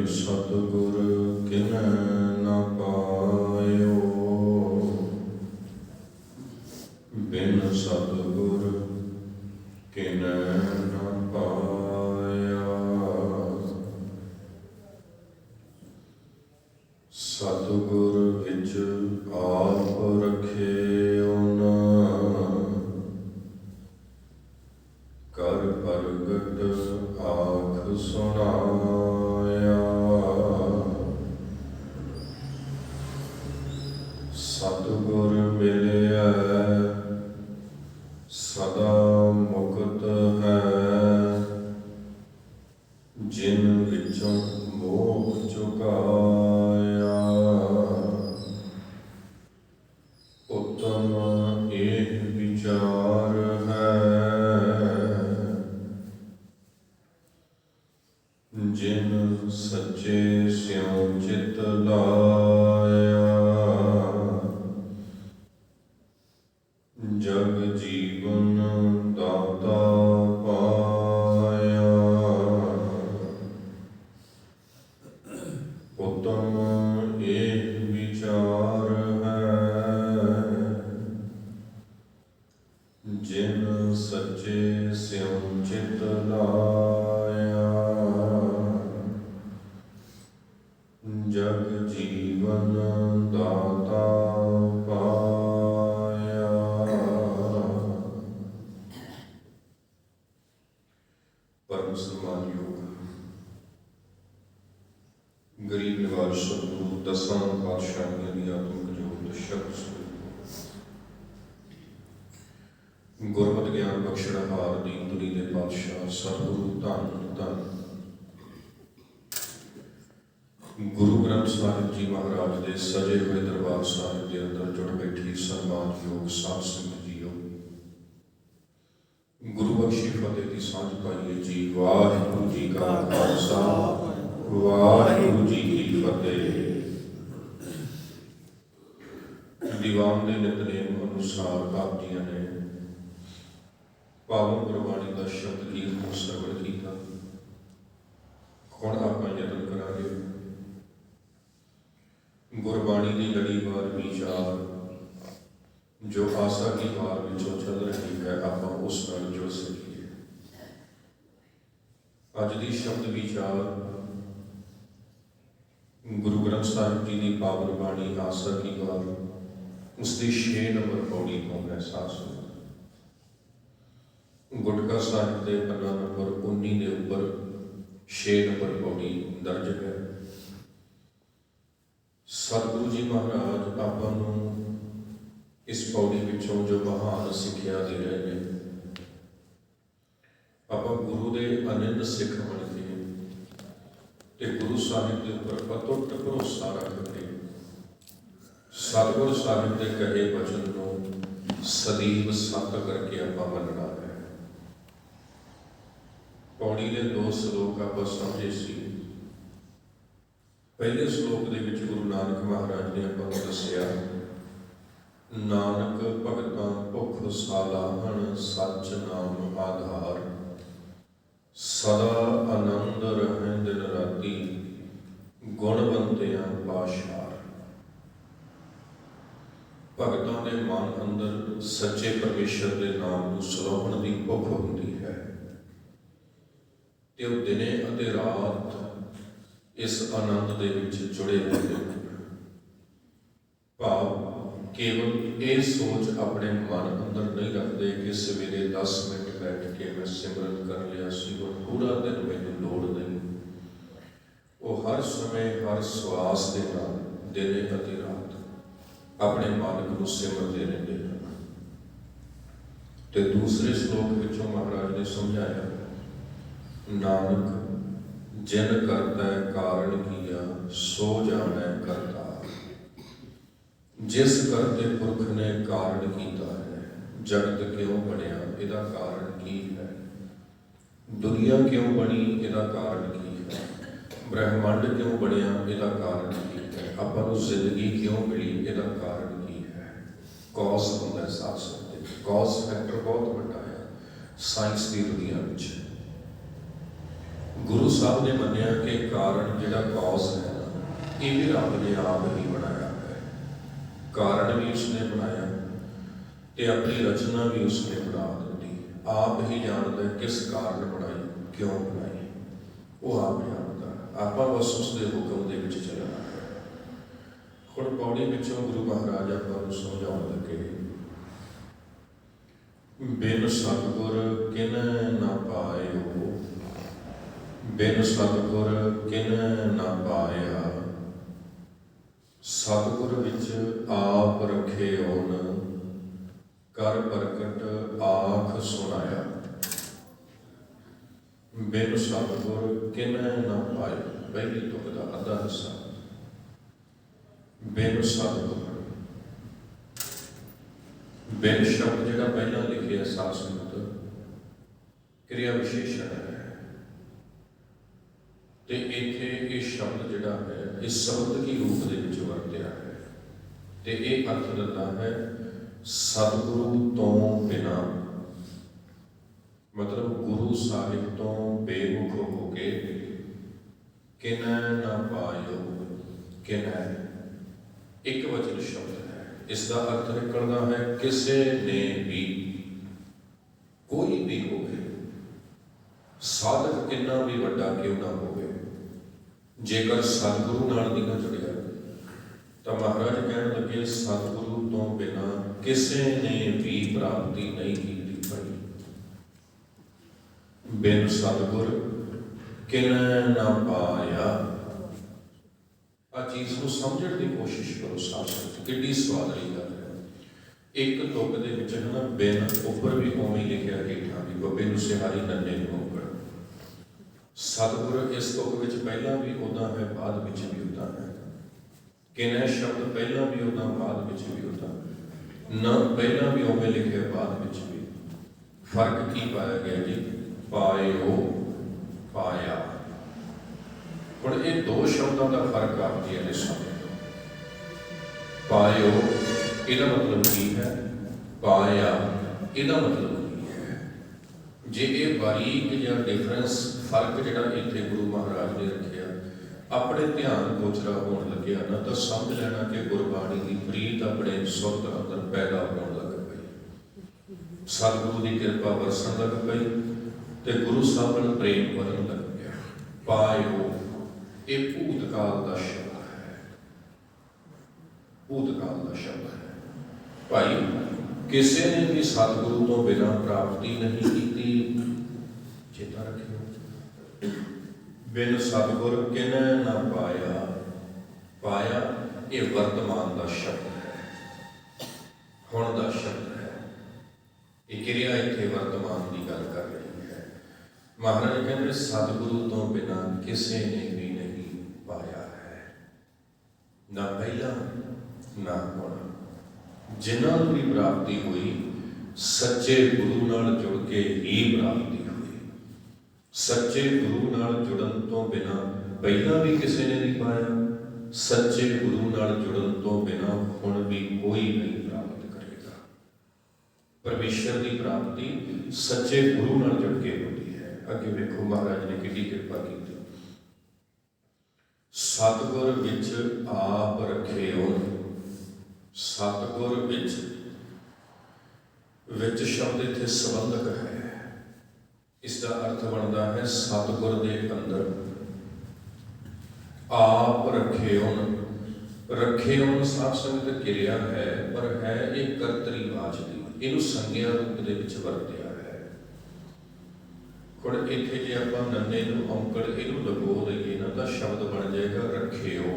सतगुर किन न पायो, बिन सतगुर किन न पाया। सतगुर विच आप रखेउन, कर प्रगट आख सुनाया। सतगुर मिलिया सदा मुक्त है, जिन विचों मोह चुकाया। उत्तम एक विचार है, जिन सच्चे स्यों चित लाया। जग जीवन दाता पाया, उत्तम एक विचार है, जिन सच्चे स्यों चित लाया। जग जीवन दाता पाया। परम सम्मानयोग गरीब निवाज सतगुरु दसां पातशाहियां दी आत्मक जोत शब्द गुरमत ज्ञान बख्शणहार दीन दुनी दे पातशाह सतगुरु धन धन गुरु ग्रंथ साहिब जी महाराज के सजे हुए दरबार साहिब के अंदर जुड़ बैठी सन्मानयोग साध संगत जीओ, गुरु बख्शी फतेह की सांझ पाइए जी। वाहिगुरू जी का खालसा, वाहिगुरू जी की फतेह। दीवान के नितनेम अनुसार आप जी ने पावन गुरबाणी का शब्द कीर्तन श्रवण किया। हुण आपां यतन करांगे गुरबाणी की लड़ीवार विचार जो आसा की वार विचों चल रही है, आपां उस नाल जुड़ सकीए। अज की शब्द विचार गुरु ग्रंथ साहिब जी की पावन बाणी आसा की वार उसकी 6 नंबर पौड़ी तो है। सास गुटका साहिब के पन्ना नंबर 19 के उपर 6 नंबर पौड़ी दर्ज है। सतगुरु जी महाराज आपां नूं इस पौड़ी विचों जो महान सिक्ख्या दे रहे हैं, आपां गुरु के अनिंद सिख बन के ते गुरु साहिब के उपर अटुट भरोसा रख के सतगुरु साहिब के कहे वचन को सदैव सत करके आपां मनना है। पौड़ी के 2 श्लोक आप समझे सी। पहले श्लोक के विच गुरु नानक महाराज ने आपां नूं दस्सिया, नानक भगतां भुख सालाहण सच नाम आधार, सदा आनंद रहें दिन राती गुणवंतियां पाशार। भगतां दे मन अंदर सच्चे परमेश्वर के नाम नूं सलाहण की भुख हुंदी है ते वो दिने अते रात इस आनंद दे विच जुड़े रहते हैं। भाव केवल ये सोच अपने मन अंदर नहीं रखते कि सवेरे 10 मिनट बैठ के मैं सिमरन कर लिया सी और पूरा दिन मैनूं लोड़ नहीं। वो हर समय हर श्वास के नाल दिने अते रात अपने मालिक को सिमरते रहते हैं। तो दूसरे श्लोक विचों महाराज ने समझाया, नानक जिन करता कारण किया सो जाने करता। जिस करते पुरख ने कारण किया है, जगत क्यों बनया इहदा कारण की है, दुनिया क्यों बनी इहदा कारण की है, ब्रह्मांड क्यों बनया इहदा कारण की है, आपां नूं जिंदगी क्यों मिली इहदा कारण की है। कॉज हुंदा है साथ साथ, कॉज फैक्टर बहुत वड्डा है साइंस की दुनिया विच। गुरु गुरु साहब ने मन्निया कि कारण जिहड़ा कॉज है ना, ये भी रब ने आप ही बनाया है। कारण भी उसने बनाया ते अपनी रचना भी उसने बना दी। आप ही जानता है किस कारण बनाई, क्यों बनाई, वो आप जानता। आप बस उसके हुक्म के विच चलना है। हुण पौड़ी विचों गुरु महाराज आपां नूं समझाउण लगे, बिन सतगुर किन ना पायो, बिन सतगुर किन ना पाया, सतगुर विच आप रखे ओन, कर प्रगट आख सुनाया। बिन सतगुर किन ना पाया, पहली तुक का अद्धा हिस्सा। बिन सतगुर, बिन शब्द जिहड़ा पहला लिखे सात संगत क्रिया विशेषण है, ते इत्थे ये शब्द जिहड़ा है इस शब्द की रूप दे विच वरतिया है, ते ये अर्थ दिता है सतगुरु तो बिना, मतलब गुरु साहिब तो बेमुख हो के किन ना पायो। किन एक वचन शब्द है, इसका अर्थ निकलता है किसे ने भी, कोई भी हो, साधक कितना भी वड्डा क्यों ना हो, जेकर सतगुरु नाल नहीं ना जुड़िया, तो महाराज कहने लगे सतगुरु तो बिना किसे ने भी प्राप्ति नहीं की पाई। बिन सतगुर किन ना पाया। आ चीज़ को समझने की कोशिश करो, साथ कि स्वादली गल है। एक तुक दे विच है ना, बिन उपर भी उवें लिखिया, हेठां भी बब्बे नूं सिहारी नन्ने नूं औंकड़। सतगुर इस तुक विच पहला भी उदा है, बाद विच भी उदा है। किन शब्द पहला भी उदा, बाद विच भी उदा, न पहला भी उवें लिखिया, बाद विच भी। फर्क की पाया गया जी, पायो पाया। हुण ये दो शब्दों का फर्क आपकी है समझ। पायो इहदा मतलब की है, पाया इहदा मतलब की है। जे ये बारीक या डिफरेंस फर्क जिहड़ा इत्थे गुरु महाराज ने रखिया अपने ध्यान गोचरा होण लग्या ना, तो समझ लेना कि गुरबाणी की प्रीत अपने सुरत अंदर पैदा होण लग पई, सतगुरु की कृपा वरसन लग पई, ते गुरु साहब नाल प्रेम वधन लग गया। पायो ये भूतकाल का शब्द है, भूतकाल का शब्द है। भाई किसी ने भी सतगुरु तो बिना प्राप्ति नहीं की, चेता रखियो। बिन सतगुर किन ना पाया। पाया ये वर्तमान का शब्द है, हुण का शब्द है। ये क्रिया इत्थे वर्तमान की गल कर रही है। महाराज कहते सतगुरु तो बिना किसी ने भी पाया है, ना पहला ना होना। जिन्होंने भी प्राप्ति हुई सच्चे गुरु नाल जुड़ के ही प्राप्ति हुई। सच्चे गुरु नाल जुड़न तो बिना पहला भी किसी ने नहीं पाया, सच्चे गुरु नाल जुड़न तो बिना हुण भी कोई नहीं प्राप्त करेगा। परमेश्वर की प्राप्ति सच्चे गुरु नाल जुड़ के होती है। अगे देखो महाराज ने कितनी कृपा की। सतगुर विच आप रखे ओन, सतगुर विच शब्द इत्थे संबंधक है। इसका अर्थ बनता है सतगुर के अंदर आप रखे ओन। रखे ओन साफ संगत क्रिया है, पर है एक कर्तरीवाचक, इनू संज्ञा रूप दे विच वरतिया है। हुण इत्थे जे आपां नन्ने नूं औंकड़ इहनूं लगो दईए ना, तो शब्द बन जाएगा रखियो।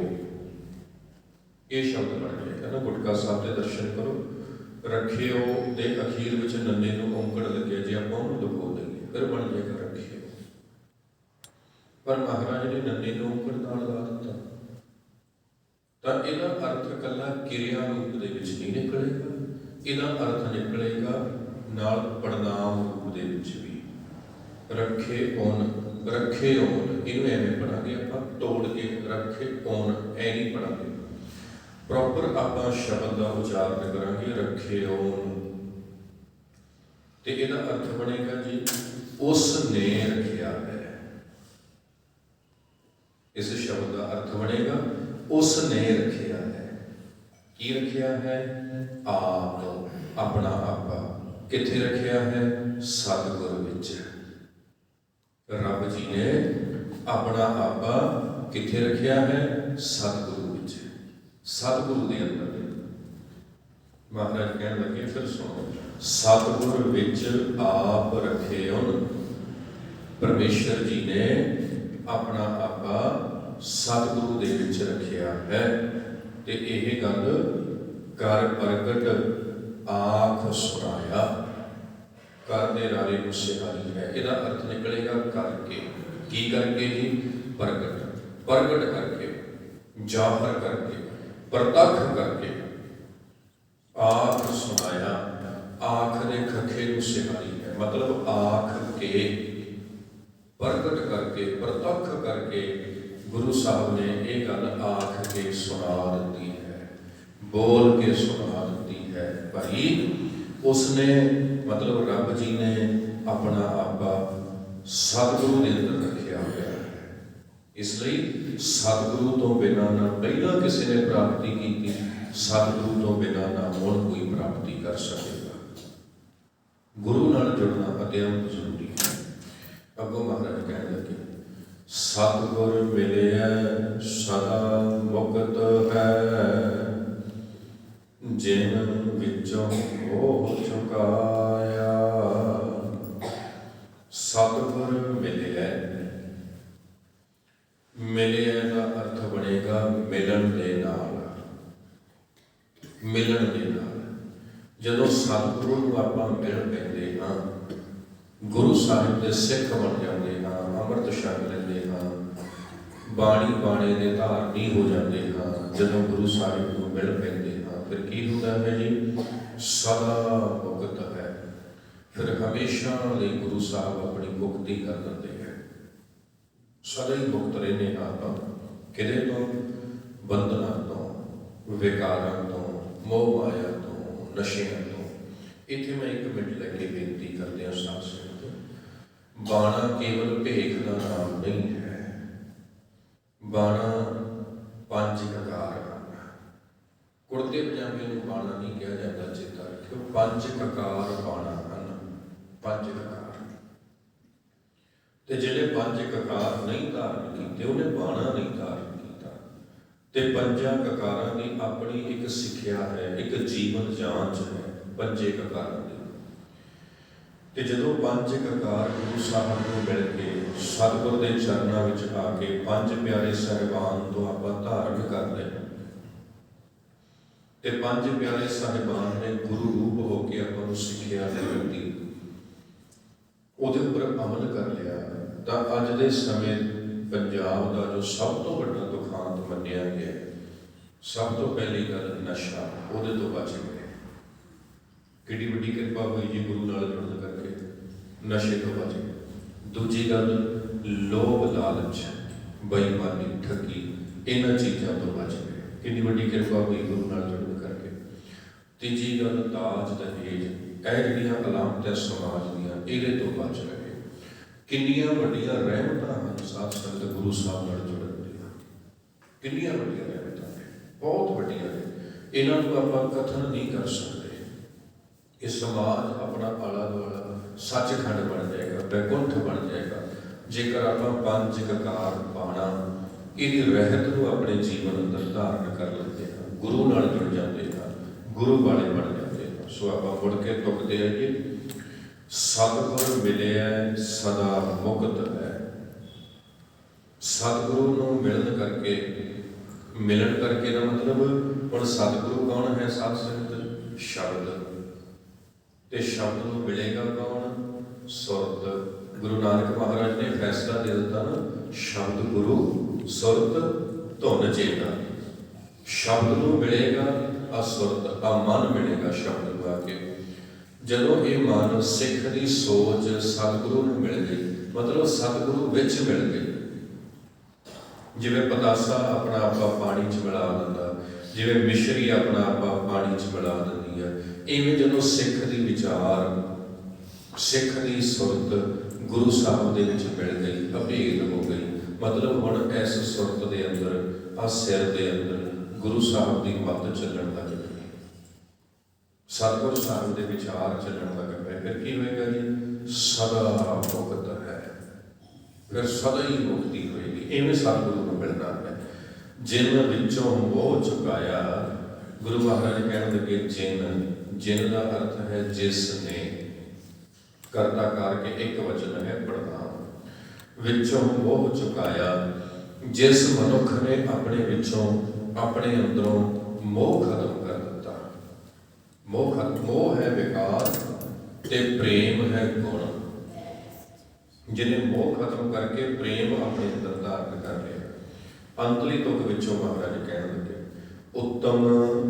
ये शब्द बन जाएगा ना, गुटका साहब के दर्शन करो, रखियो दे अखीर विच नन्ने नूं औंकड़ लगे, जे आपां उहनूं लगो दईए फिर बन जाएगा रखियो। पर महाराज ने नन्ने नूं औंकड़ नाल ला दिता, तो इहदा अर्थ कल्ला क्रिया रूप दे विच नहीं निकलेगा, इहदा अर्थ निकलेगा नाल पड़नाम रूप दे विच भी। रखे ओन, रखे ओन इनू एवं पढ़ांगे आपां तोड़ के, रखे ओन ऐ नहीं पढ़ांगे, प्रॉपर आपां शब्द का उच्चारण करांगे रखे ओन। ते इहदा अर्थ बनेगा जी उसने रखिया है, इस शब्द का अर्थ बनेगा उसने रखिया है। की रखिया है? आप, अपना आपा। किथे रखिया है? सतगुर विच। रब जी ने अपना आपा किथे रखिया है? सतगुरु विच, सतगुरु दे अंदर। महाराज कहने लगे, फिर सुनो, सतगुर विच आप रखे उन। परमेश्वर जी ने अपना आपा सतगुरु दे विच रखिया है। ते यह गल कर प्रगट आख सुनाया। कर दे रारे गुस्से वाली है। यदा अर्थ निकलेगा करके। की करके जी? प्रगट, प्रगट करके, जाहिर करके, प्रतख करके। आख सुनाया, आख दे खखे गुस्से वाली है, मतलब आख के, प्रगट करके, प्रतख करके गुरु साहब ने यह गल आख के सुना दी है, बोल के सुना दी है। भाई उसने, मतलब रब जी ने अपना आपा सतगुरु के अंदर रखिया हुआ है। इसलिए सतगुरु तो बिना ना पहला किसी ने प्राप्ति की, सतगुरु तो बिना ना हुण कोई प्राप्ति कर सकेगा। गुरु नाल जुड़ना अत्यंत जरूरी है। अगों महाराज कहने लगे, सतगुर मिलिया सदा मुक्त है, जिन विचों मोह चुकाया। सतगुर मिलिया, मिलिया का अर्थ बनेगा मिलन दे नाल। मिलन दे नाल जदों सतगुरु नूं आपां मिल पैंदे हां, गुरु साहिब के सिख बन जाते हाँ, अमृत छक लेंदे हाँ, बाणी बाणे के धारनी हो जाते हाँ। जदों गुरु साहिब को मिल पैंदे हाँ, फिर की होता है जी? सदा मुक्त है। फिर हमेशा लिए गुरु साहब अपनी मुक्ति कर देते हैं। सदा ही मुक्त रहने हाँ। किदे तो? बंधना तो, विकारां तो, मोह माया तो, नशियां तो। इत्थे मैं एक मिनट लैके बेनती करते हैं साथ संगत, बाणा केवल भेख का नाम नहीं है। बाणा पंज ककार हैं। कुर्ते पजामे नूं बाणा नहीं कहा जाता, चेता रखियो। पंज ककार बाणा हैं, पंज ककार। ते जिहड़े पंज ककार नहीं धारण कीते, उन्हें बाणा नहीं धारण कीता। ते पंजां ककारां दी अपनी एक सिक्ख्या है, एक जीवन जांच है पंजे ककारां दी। ते जदों पंज ककार गुरु साहब को मिल के सतगुर के चरणों में आके पंज प्यारे साहिबान तो आप धारण कर ले, ते पंज प्यारे साहिबान ने गुरु रूप होकर आपको सिक्ख्या दी, उहदे उपर अमल कर लिया, तो अज दे समय पंजाब का जो सब तो वड्डा दुखांत मन्निया गया, सब तो पहली गल नशा, उहदे तो बच गए। किड्डी वड्डी कृपा हुई जी गुरु नाल जुड़न करके, नशे तो बच गए। दूजी गल लोभ लालच, बेईमानी, ठगी, इन्हां चीज़ों तो बच गए। कितनी वड्डी कृपा हुई गुरु नाल जुड़न करके। तीजी गल दाज दहेज, यह जिहड़ियां अलामतां समाज दीयां, इहदे तो बच गए। किन्नियां वड्डियां रहमतां हन साध संगत गुरु साहब नाल जुड़न दीयां, किन्नियां वड्डियां रहमतां ने, बहुत वड्डियां ने। इन्हां नूं आपां कथन नहीं कर सकते। ये समाज अपना आला दुआला सचखंड बन जाएगा, बैकुंठ बन जाएगा, जेकर आप पंज ककार बाणा इहदी रहत को अपने जीवन अंदर धारण कर लेते हैं, गुरु नाल जुड़ जाते हैं, गुरु वाले बन जाते हैं। सो आप मुड़ के तुकते आइए, सतगुर मिलिया सदा मुक्त है। सतगुरु नूं मिलन करके, मिलन करके का मतलब हुण सतगुरु कौन है? साध संगत शब्द, ते शब्द को मिलेगा कौन? सुरत। गुरु नानक महाराज ने फैसला दे दिता ना, शब्द गुरु सुरत धुन चेता। शब्द को मिलेगा असुरत, आ मन मिलेगा शब्द को आके। जदों ये मन सिख की सोच सतगुरु को मिल गई, मतलब सतगुरु विच मिल गई। जिवें पतासा अपना आपा पानी च मिला दिंदा, जिवें मिश्री अपना आपा पानी च मिला दिंदी है, इवें जदों सिख की विचार, सिख की सुरत गुरु साहब दे विच मिल गई, अभेद हो गई, मतलब हुण इस सुरत दे अंदर आ सिर दे अंदर गुरु साहब की मत चलण लग पई, सतगुर साहब के विचार चलण लग पे, फिर की होएगा जी? सदा मुक्त है, फिर सदा ही मुक्ति होएगी। इवें सतगुरु को मिलना है। जिन विचों मोह चुकाया, गुरु महाराज कहने लगे जिन, जिन का अर्थ है जिसने, करता कार के एक वचन है प्रधान। विचों मोह चुकाया, जिस मनुख ने अपने विचों अपने अंदरों मोह खत्म कर दिता। मोह खत्म, मोह है विकार ते प्रेम है गुण। जिन्हें मोह खत्म करके प्रेम अपने अंदर धारण कर लिया। अंतली तुक विचों महाराज कहने लगे उत्तम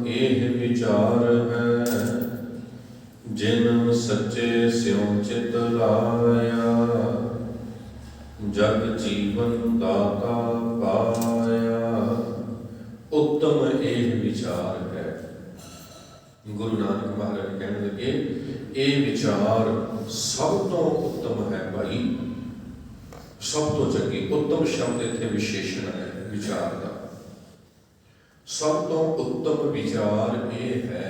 एह विचार है, जिन सच्चे स्यों चित लाया, जग जीवन दाता पाया। उत्तम एह विचार है। गुरु नानक महाराज कहने लगे ये विचार सब तो उत्तम है भाई, सब तो चंगी। उत्तम शब्द इत्थे विशेषण है विचार का। सब तो उत्तम विचार ये है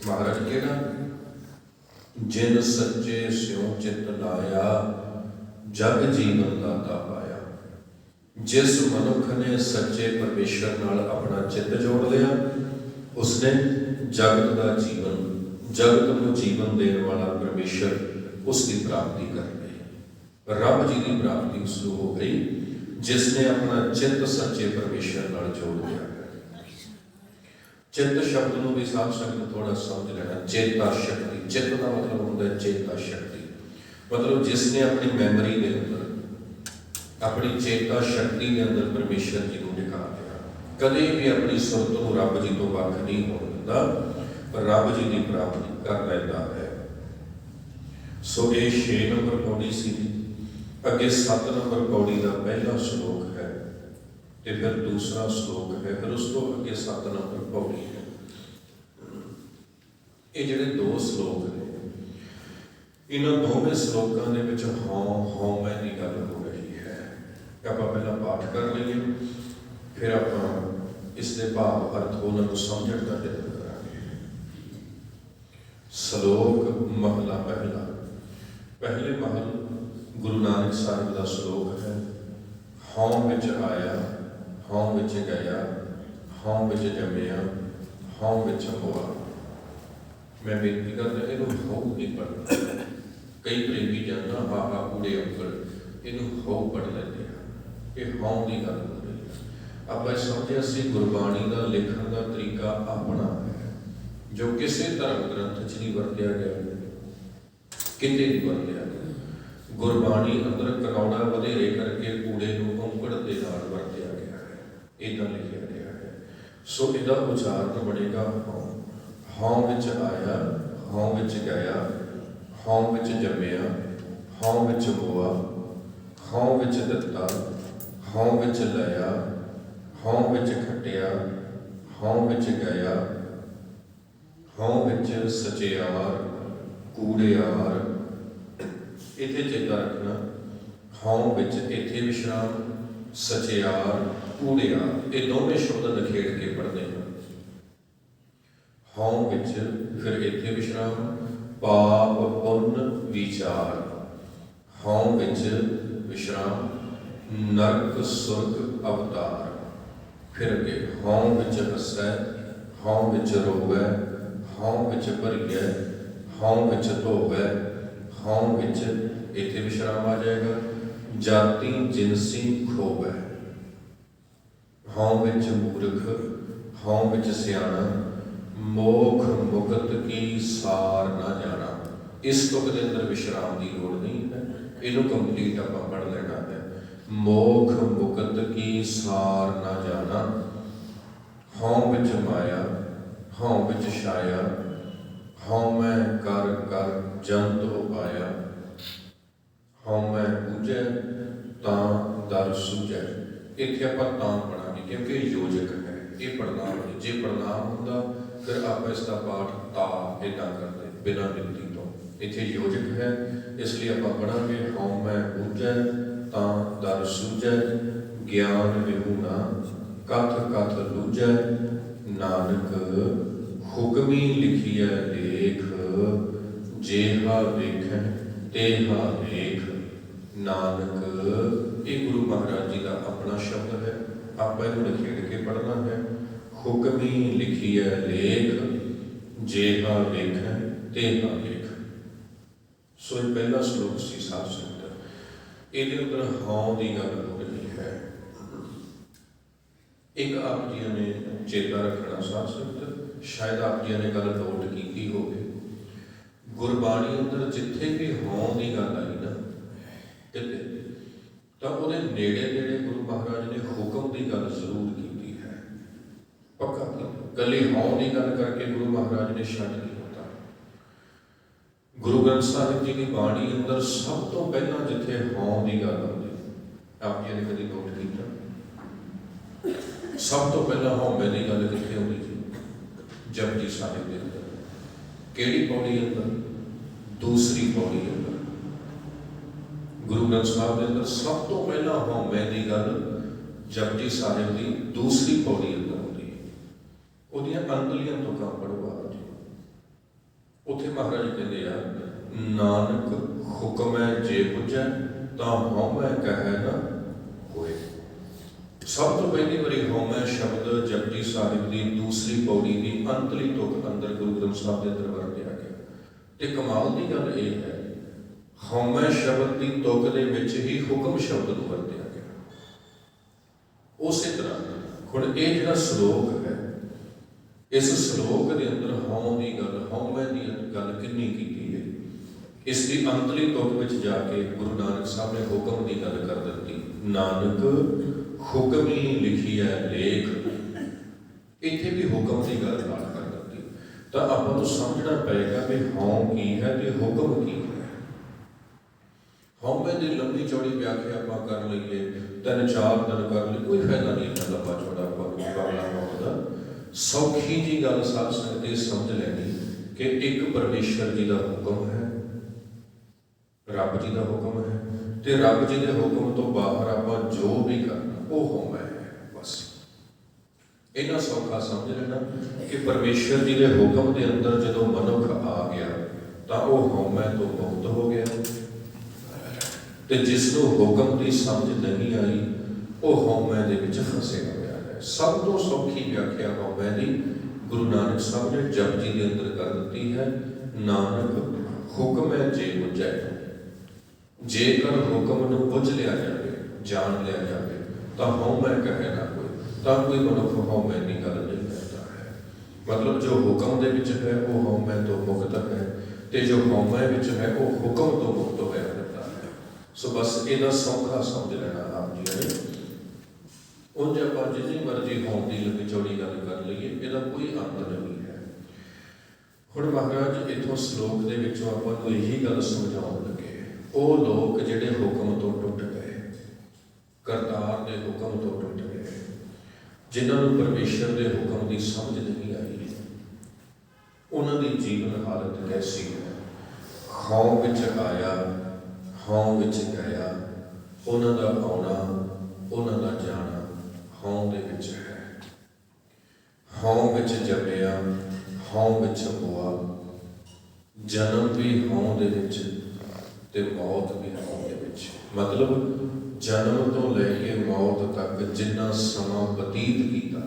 महाराज कहना, जिन सच्चे स्यों चित लाया, जग जीवन दाता पाया। जिस मनुख ने सच्चे परमेश्वर नाल अपना चित्त जोड़ लिया, उसने जगत का जीवन, जगत को जीवन देने वाला परमेश्वर उसकी प्राप्ति कर गई। रब जी की प्राप्ति उसको हो गई जिसने अपना चित्त सच्चे परमेश्वर नाल जोड़ लिया। चित्त शब्द को भी साफ संगत थोड़ा समझ लेना। चेता शक्ति, चित्त का मतलब होता है चेता शक्ति, मतलब जिसने अपनी मैमरी के अंदर, अपनी चेता शक्ति के अंदर परमेश्वर जी को दिखा दिया। कदे भी अपनी सुरत को रब जी तो वख नहीं हो दिता, पर रब जी की प्राप्ति कर लेता है। सो ये 6 नंबर पौड़ी सी। अगे 7 नंबर पौड़ी का पहला श्लोक है, तो फिर दूसरा श्लोक है, फिर उस तो अगे 7 नंबर पौड़ी है। ये जिहड़े 2 श्लोक ने, इन्होंने दोवें श्लोकों के विच हौं मैं की गल हो रही है। आप पहला पाठ कर लीए, फिर आप इसके भाव अर्थ उन्होंने समझण का यत्न करांगे। श्लोक महला पहला। पहले महल गुरु नानक साहिब का श्लोक है। हौं विच आया, हौं विच गया, हौं विच जमिया, हौं विच होआ। मैं बेनती करता इनू हौ नहीं पढ़ना। कई प्रेमी जानना हा हा कूड़े अंकल इनू हौ पढ़ लेते हैं। ये हौं की गल हो रही है। आप समझे असी गुरबाणी का लिखण का तरीका अपना है, जो किसी धर्म ग्रंथ च नहीं वरत्या गया, किते नहीं वरत्या गया। गुरबाणी अंदर कनौड़ा वधेरे करके कूड़े को औंकड़ के नाल वरत्या गया है, इदां लिखिया गया है। सो इहदा उच्चारण बनेगा हौं। हौं विच आया, हौं विच गया, हौं विच जम्मिया, हौं विच होआ, हौं विच दिता, हौं विच लया, हौं विच खटिया, हौं विच गया, हौं विच सचियार, कूड़ियार। इत्थे चेता रखना, हौं विच इत्थे विश्राम, सचियार, कूड़ियार, ये दोवें शब्द नखेड़ के पढ़ते हैं। हौं विच फिर इत्थे विश्राम, पाप पुण्य विचार। हौं विच विश्राम, नरक सुरग अवतार। फिर अगे हौं विच हसै, हौं विच रोवै, हौं विच भरियै, हौं विच धोवै, हौं विच इत्थे विश्राम आ जाएगा, जाति जिनसी खोवै। हौं विच मूर्ख, हौं विच सियाणा, मोख मुकत की सार ना जाना। इस तुक के अंदर विश्राम की लोड़ नहीं है, इनू कंप्लीट आप पढ़ लेना है। मोख मुकत की सार ना जाना, हौं विच माया, हौं विच छाया, हौं मैं कर कर जंत उपाया, हौं मैं पूजै तां दर सूझै। इत्थे आपां तां पढ़ांगे क्योंकि योजक है, ये पढ़नाम है। जे पढ़नाम होंदा फिर आप इसका पाठ ता इदा करते बिना विनती तो। इत्थे योजक है, इसलिए आप पढ़ांगे हौं मैं पूजै तां दर सूझै, ज्ञान विहूना कथ कथ लूझै। नानक हुक्मी लिखिए लेख, जेहा वेखै तेहा लेख। नानक ये गुरु महाराज जी का अपना शब्द है, आप इन्होंने खेड़ के पढ़ना है। हुक्मी लिखिए लेख, जेहा वेखै तेहा लेख। सो ये पहला श्लोक सी साध संगत। ये अंदर हां की गल हो रही है। एक आप जी ने चेता रखना साध संगत, शायद आप जी ने गल नोट की होगी, गुरबाणी अंदर जिथे भी हां की गल आई ना किते, तो वो नेड़े नेड़े गुरु महाराज ने हुक्म की गल जरूर की है। पक्का कली हां की गल करके गुरु महाराज ने छड्ड नहीं होता। गुरु ग्रंथ साहिब जी की बाणी अंदर सब तो पहला जिथे हां की गल आती, आप जी ने कभी नोट किया, सब तो पहला हौमे की गल कितने होती जी? जपजी साहिब के अंदर। केड़ी पौड़ी अंदर? दूसरी पौड़ी अंदर। गुरु ग्रंथ साहिब के अंदर सब तो पहला हौमे की गल जपजी साहिब की दूसरी पौड़ी अंदर होती है। उहदियां अंतलियां तुकां पढ़ो आप जी। उत्थे महाराज कहते हैं, नानक हुक्म है जे बुझै तां हौमै कहै ना कोई। सब तो पहली बारी हौमै शब्द जपजी साहिब की दूसरी पौड़ी की अंतली तुक अंदर गुरु ग्रंथ साहिब के अंदर वरतिया गया। ते कमाल की गल ये है, हौमै शब्द की तुक दे विच ही हुक्म शब्द नूं वरतिया गया। उस तरह हुण ये जिहड़ा श्लोक है, इस श्लोक के अंदर हौं की गल, हौमै की गल किन्नी कीती है। इसकी अंतली तुक विच जाके गुरु नानक साहब ने हुक्म की गल कर दी। नानक हुक्मी लिखिए लेख, इत्थे भी हुक्म की गल नाल कर दी। तो आपां नूं समझना पएगा भी हौं की है ते हुक्म की है। हौमे की लंबी चौड़ी व्याख्या आपां कर लईए, 3-4 दिन कर लईए, कोई फायदा नहीं इन्ना लंबा चौड़ा करना होगा। सौखी जी गल साध संगत ये समझ लैनी कि एक परमेश्वर जी का हुक्म है, रब जी का हुक्म है, तो रब जी के हुक्म तो बाहर आपां जो भी करना वो हौमै है। बस इन्ना सौखा समझ लेना कि परमेश्वर जी के हुक्म के अंदर जो मनुख आ गया तो वह हौमै तो मुक्त हो गया, तो जिसनों हुक्म की समझ नहीं आई वह हौमै दे विच फसिया हुआ है। सब तो सौखी व्याख्या हौमै की गुरु नानक साहब ने जपजी के अंदर कर दी है। नानक हुक्म है जे बुझै, जेकर हुक्म नूं बुझ लिया जाए, जान लिया जाए, तो हौमै कहे ना कोई, तो कोई मनुख हौमै की गल नहीं करता है। मतलब जो हुक्म दे विच है वो हौमै तो मुक्त है, तो जो हौमै विच है वो हुक्म तो मुक्त होया रहता है। सो बस इहदा सौखा समझ लेना आप जी ने। उंज आपां जिन्नी मर्जी हौं की लंबी चौड़ी गल कर लईए, इहदा कोई अंत नहीं है। हुण महाराज इत्थों श्लोक दे विचों आपां नूं यही गल समझाउण लगे, वो लोग जिहड़े हुक्म तो टुट गए, करतार के हुक्म तो टुट गए, जिन्होंने परमेश्वर के हुक्म की समझ नहीं आई, उन्हों की जीवन हालत कैसी है? हौं विच आया, हौं विच गया, उन्हों का आना, उन्हों का जाना हौं दे विच है। हौं विच जम्मिया, हौं विच हुआ, जन्म भी हौं दे विच ते मौत भी हौं दे विच। मतलब जन्म तो लैके मौत तक जिन्ना समा बतीत किया,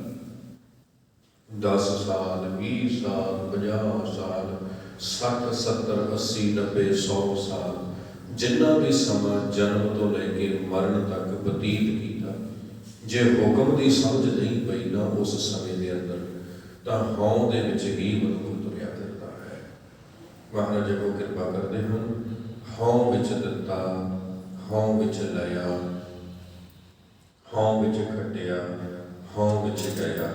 10 साल 20 साल 50 साल 60 70 80 90 100 साल, जिन्ना भी समा जन्म तो लैके मरण तक बतीत किया, जे हुक्म की समझ नहीं पई ना उस समय के अंदर, तो हौं दे विच ही मनुख तुरिया फिरदा है। महाराज को कृपा करते हैं, हौं विच दिता, हौं विच लाया, हौं विच खटिया, हौं विच गया।